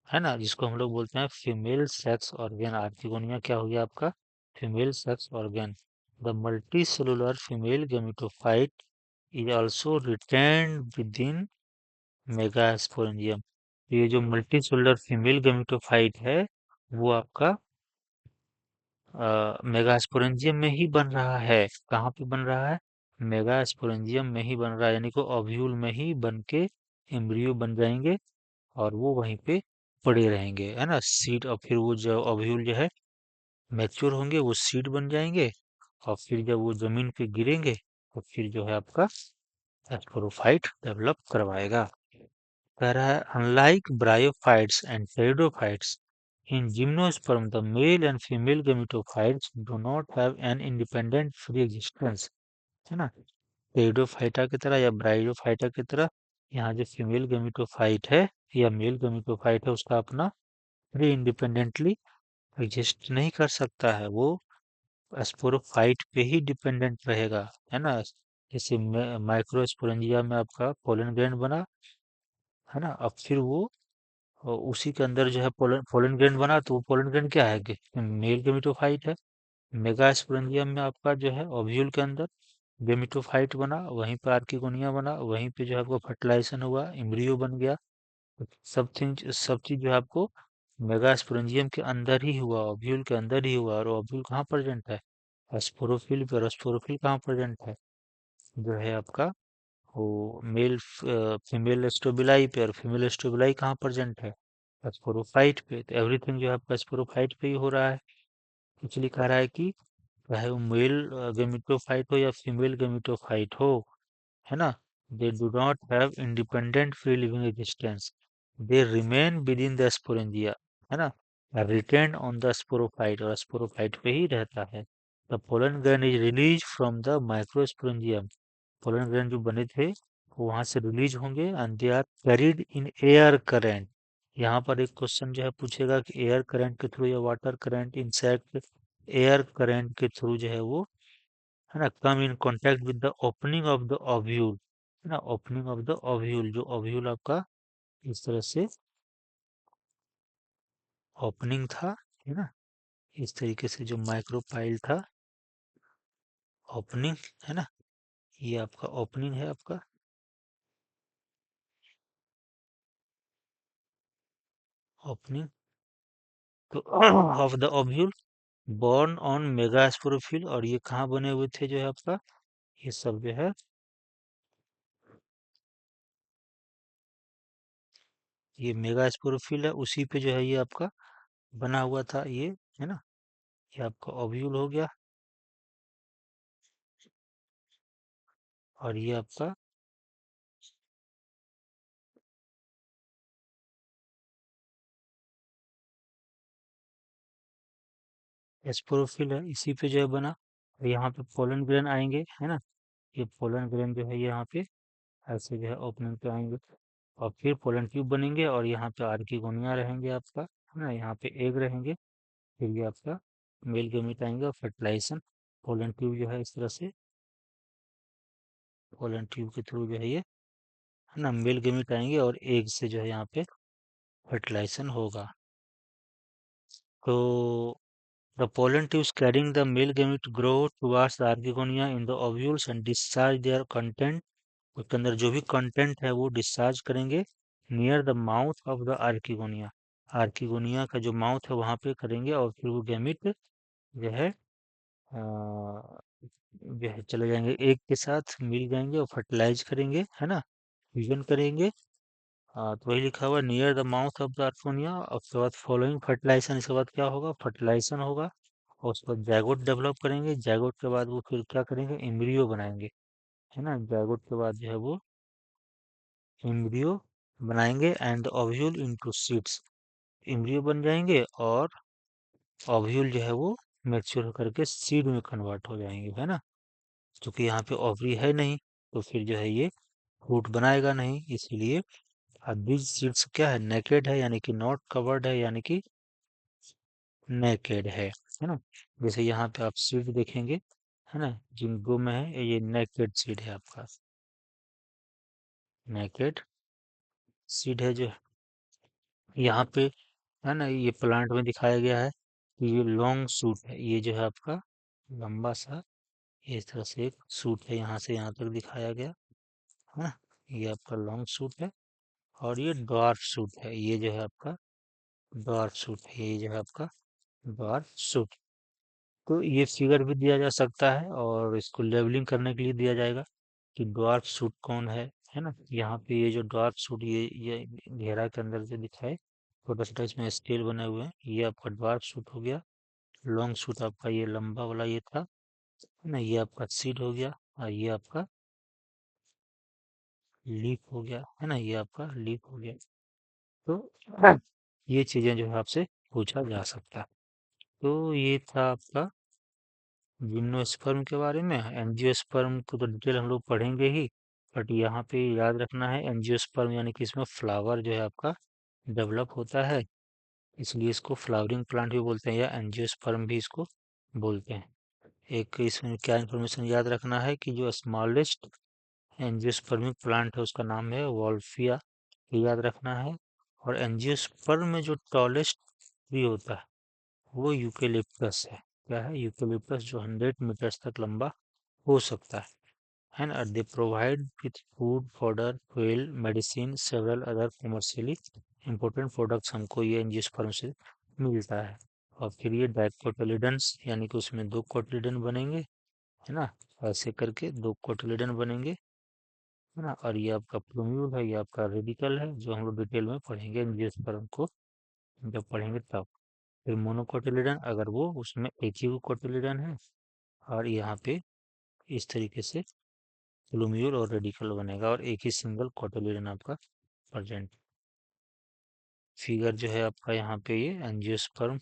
है ना, जिसको हम लोग बोलते हैं फीमेल सेक्स ऑर्गेन। आर्किगोनिया क्या हो गया आपका female sex organ. The multi cellular female gametophyte is also retained with in megasporangium. ये जो मल्टी सेलुलर फीमेल गेमेटोफाइट है वो आपका मेगास्पोरेंजियम में ही बन रहा है। कहाँ पे बन रहा है? मेगास्पोरेंजियम में ही बन रहा है, यानी कि ओव्यूल में ही बन के एम्ब्रियो बन जाएंगे और वो वहीं पे पड़े रहेंगे, है ना। सीड और फिर वो जो ओव्यूल जो है मैच्योर होंगे, वो सीड बन जाएंगे और फिर जब वो जमीन पे गिरेंगे तो फिर जो है आपका स्पोरोफाइट डेवलप करवाएगा। कह रहा है unlike bryophytes and pteridophytes in gymnosperm the male and female gametophytes do not have an independent free existence, है ना। टेरिडोफाइटा की तरह या ब्रायोफाइटा की तरह यहाँ जो फीमेल गेमेटोफाइट है या मेल गेमेटोफाइट है उसका अपना फ्री इंडिपेंडेंटली एग्जिस्ट नहीं कर सकता है, वो स्पोरोफाइट पे ही डिपेंडेंट रहेगा, है ना। जैसे माइक्रोस्पोरेंजिया में आपका पोलन ग्रैंड बना, है ना। अब फिर वो उसी के अंदर जो है पोलन पोलन ग्रैंड बना, तो वो पोलन ग्रैंड क्या है कि मेल गेमेटोफाइट है। मेगास्पोरेंजिया में आपका जो है ओव्यूल के अंदर गेमेटोफाइट बना, वहीं पर आर्किगोनिया बना, वहीं पे जो है आपको फर्टिलाइजेशन हुआ, एम्ब्रियो बन गया। सब चीज जो है आपको मेगास्पोरेंजियम के अंदर ही हुआ, ओव्यूल के अंदर ही हुआ। और ओव्यूल कहाँ प्रेजेंट है? स्पोरोफिल पे। और स्पोरोफिल कहाँ प्रेजेंट है? जो है आपका वो मेल फीमेल स्टोबिलाई पे। और फीमेल स्टोबिलाई कहाँ प्रेजेंट है? स्पोरोफाइट पे। तो एवरीथिंग जो है आपका स्पोरोफाइट पे ही हो रहा है। इसलिए कह रहा है कि चाहे वो मेल गेमिटोफाइट हो या फीमेल गेमिटोफाइट हो, है ना, they do not have independent free living existence. They remain within the sporangia, है ना, are retained on the sporophyte और sporophyte पे ही रहता है। The pollen grain is released from the microsporangium. Pollen grain जो बने थे वो वहां से रिलीज होंगे and they are carried in air current. यहाँ पर एक क्वेश्चन जो है पूछेगा कि एयर करंट के थ्रू या water current, insect air current के थ्रू जो है वो, है ना, come in contact with the opening of the ovule, है ना। ओपनिंग ऑफ द ओव्यूल, जो ओव्यूल आपका इस तरह से ओपनिंग था, है ना, इस तरीके से जो माइक्रोपाइल था ओपनिंग, है ना, ये आपका ओपनिंग है आपका ओपनिंग तो of the ovule born on megasporophyll. और ये कहाँ बने हुए थे जो है आपका, ये सब जो है ये मेगास्पोरोफिल है, उसी पे जो है ये आपका बना हुआ था ये, है ना। ये आपका ओव्यूल हो गया और ये आपका स्पोरोफिल है, इसी पे जो है बना। और यहाँ पे पोलन ग्रेन आएंगे, है ना। ये पोलन ग्रेन जो है यहाँ पे ऐसे जो है ओपनिंग पे आएंगे और फिर पोलन ट्यूब बनेंगे और यहाँ पे आर्किगोनिया रहेंगे आपका, है ना। यहाँ पे एग रहेंगे, फिर ये आपका मेल गेमेट आएंगे और फर्टिलाइजेशन पोलन ट्यूब जो है इस तरह से, पोलन ट्यूब के थ्रू जो है ये, है ना, मेल गेमीट आएंगे और एग से जो है यहाँ पे फर्टिलाइजेशन होगा। तो the pollen tubes carrying the male gamete grow towards the archegonia in the ovules and discharge their content। उसके अंदर जो भी कंटेंट है वो डिस्चार्ज करेंगे near the mouth of the archegonia. Archegonia का जो माउथ है वहां पे करेंगे और फिर वो गैमिट जो है जो है चले जाएंगे एग के साथ मिल जाएंगे और फर्टिलाइज करेंगे, है ना, फ्यूजन करेंगे। तो वही लिखा हुआ near the mouth of the archegonia, और उसके बाद फॉलोइंग फर्टिलाइजेशन, इसके बाद क्या होगा, फर्टिलाइजेशन होगा और उसके बाद जायगोट डेवलप करेंगे। जायगोट के बाद वो फिर क्या करेंगे, एम्ब्रियो बनाएंगे, है ना। जायगोट के बाद जो है वो एम्ब्रियो बनाएंगे and ovule into seeds. Embryo बन जाएंगे और ओव्यूल जो है वो मैच्योर होकर के सीड में कन्वर्ट हो जाएंगे, है ना। क्योंकि यहाँ पे ओवरी है नहीं तो फिर जो है ये फ्रूट बनाएगा नहीं, इसीलिए बीज सीड्स क्या है, नेकेड है, यानी कि नॉट कवर्ड है, यानी कि नेकेड है ना। जैसे यहाँ पे आप सीड देखेंगे, है ना, जिनको में है ये नेकेड सीड है आपका, नेकेड सीड है जो यहाँ पे, है ना, ये प्लांट में दिखाया गया है कि ये लॉन्ग सूट है, ये जो है आपका लंबा सा इस तरह से एक सूट है, यहाँ से यहाँ तक दिखाया गया है ना, ये आपका लॉन्ग सूट है। और ये ड्वार्फ सूट है, ये जो है आपका ड्वार्फ सूट है, ये जो है आपका ड्वार्फ सूट। तो ये फिगर भी दिया जा सकता है और इसको लेबलिंग करने के लिए दिया जाएगा कि ड्वार्फ सूट कौन है ना। यहाँ पे ये जो ड्वार्फ सूट ये घेरा के अंदर जो दिखाए छोटा छोटा इसमें स्केल बने हुए हैं, ये आपका ड्वार्फ सूट हो गया। लॉन्ग सूट आपका ये लंबा वाला ये था, है ना, ये आपका सीड हो गया और ये आपका लीफ हो गया, है ना, ये आपका लीफ हो गया। तो ये चीजें जो है आपसे पूछा जा सकता है। तो ये था आपका जिम्नोस्पर्म के बारे में। एंजियोस्पर्म को तो डिटेल हम लोग पढ़ेंगे ही, बट यहाँ पे याद रखना है एंजियोस्पर्म यानी कि इसमें फ्लावर जो है आपका डेवलप होता है, इसलिए इसको फ्लावरिंग प्लांट भी बोलते हैं या एंजियोस्पर्म भी इसको बोलते हैं। एक इसमें क्या इन्फॉर्मेशन याद रखना है कि जो स्मॉलेस्ट एंजियोस्पर्मिक प्लांट है उसका नाम है वॉल्फिया, ये याद रखना है। और एंजियोस्पर्म में जो टॉलेस्ट ट्री होता है वो यूकेलिप्टस है। क्या है, यूकेलिप्टस, जो 100 मीटर्स तक लंबा हो सकता है ना। They provide with food fodder fuel medicine several other commercially important products हमको ये एंजियोस्पर्म से मिलता है। और फिर ये डाइकोटिलिडन्स यानी कि उसमें दो कोटिलिडन बनेंगे, है ना, ऐसे करके दो कोटिलिडन बनेंगे, है ना। और ये आपका प्लूम्यूल है, ये आपका रेडिकल है, जो हम लोग डिटेल में पढ़ेंगे एंजियोस्पर्म को जब पढ़ेंगे तब। फिर मोनोकोटिलिडन, अगर वो उसमें एक ही कोटिलिडन है, और यहाँ पे इस तरीके से प्लूम्यूल और रेडिकल बनेगा और एक ही सिंगल कोटिलिडन आपका प्रेजेंट। फिगर जो है आपका यहाँ पे ये एंजियोस्पर्म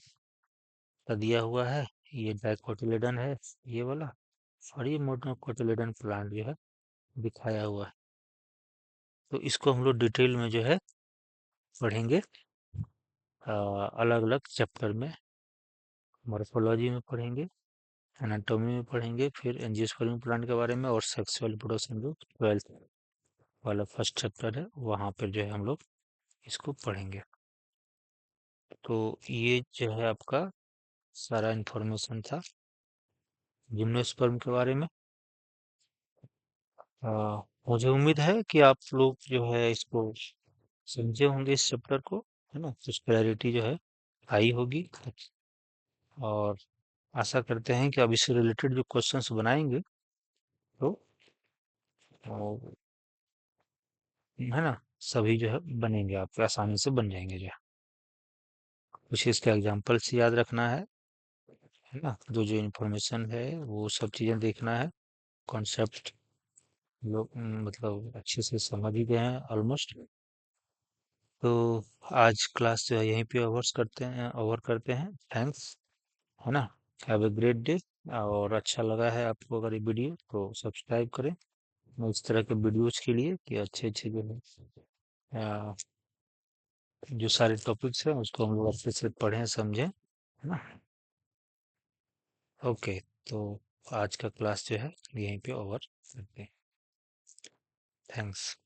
का दिया हुआ है, ये डाइकोटिलिडन है ये वाला, और ये मोनोकोटिलिडन प्लांट जो है दिखाया हुआ है। तो इसको हम लोग डिटेल में जो है पढ़ेंगे अलग अलग चैप्टर में। मॉर्फोलॉजी में पढ़ेंगे, एनाटॉमी में पढ़ेंगे, फिर एंजियोस्पर्म प्लांट के बारे में, और सेक्सुअल रिप्रोडक्शन जो 12th वाला फर्स्ट चैप्टर है वहाँ पर जो है हम लोग इसको पढ़ेंगे। तो ये जो है आपका सारा इन्फॉर्मेशन था जिम्नोस्पर्म के बारे में। अ, मुझे उम्मीद है कि आप लोग जो है इसको समझे होंगे इस चैप्टर को, है ना, कुछ क्लैरिटी जो है आई होगी। और आशा करते हैं कि अब इससे रिलेटेड जो क्वेश्चंस बनाएंगे तो है ना, सभी जो है बनेंगे, आपके आसानी से बन जाएंगे जो है। कुछ इसके एग्जांपल्स याद रखना है ना, जो जो इन्फॉर्मेशन है वो सब चीज़ें देखना है। कॉन्सेप्ट लोग मतलब अच्छे से समझ ही गए हैं ऑलमोस्ट। तो आज क्लास जो है यहीं पे ओवर करते हैं। थैंक्स, है ना। Have a great day. और अच्छा लगा है आपको अगर ये वीडियो तो सब्सक्राइब करें इस तरह के वीडियोज के लिए, कि अच्छे अच्छे जो है अ, जो सारे टॉपिक्स हैं उसको हम लोग अच्छे से पढ़ें समझें, है ना। ओके, तो आज का क्लास जो है यहीं पे ओवर करते हैं। थैंक्स।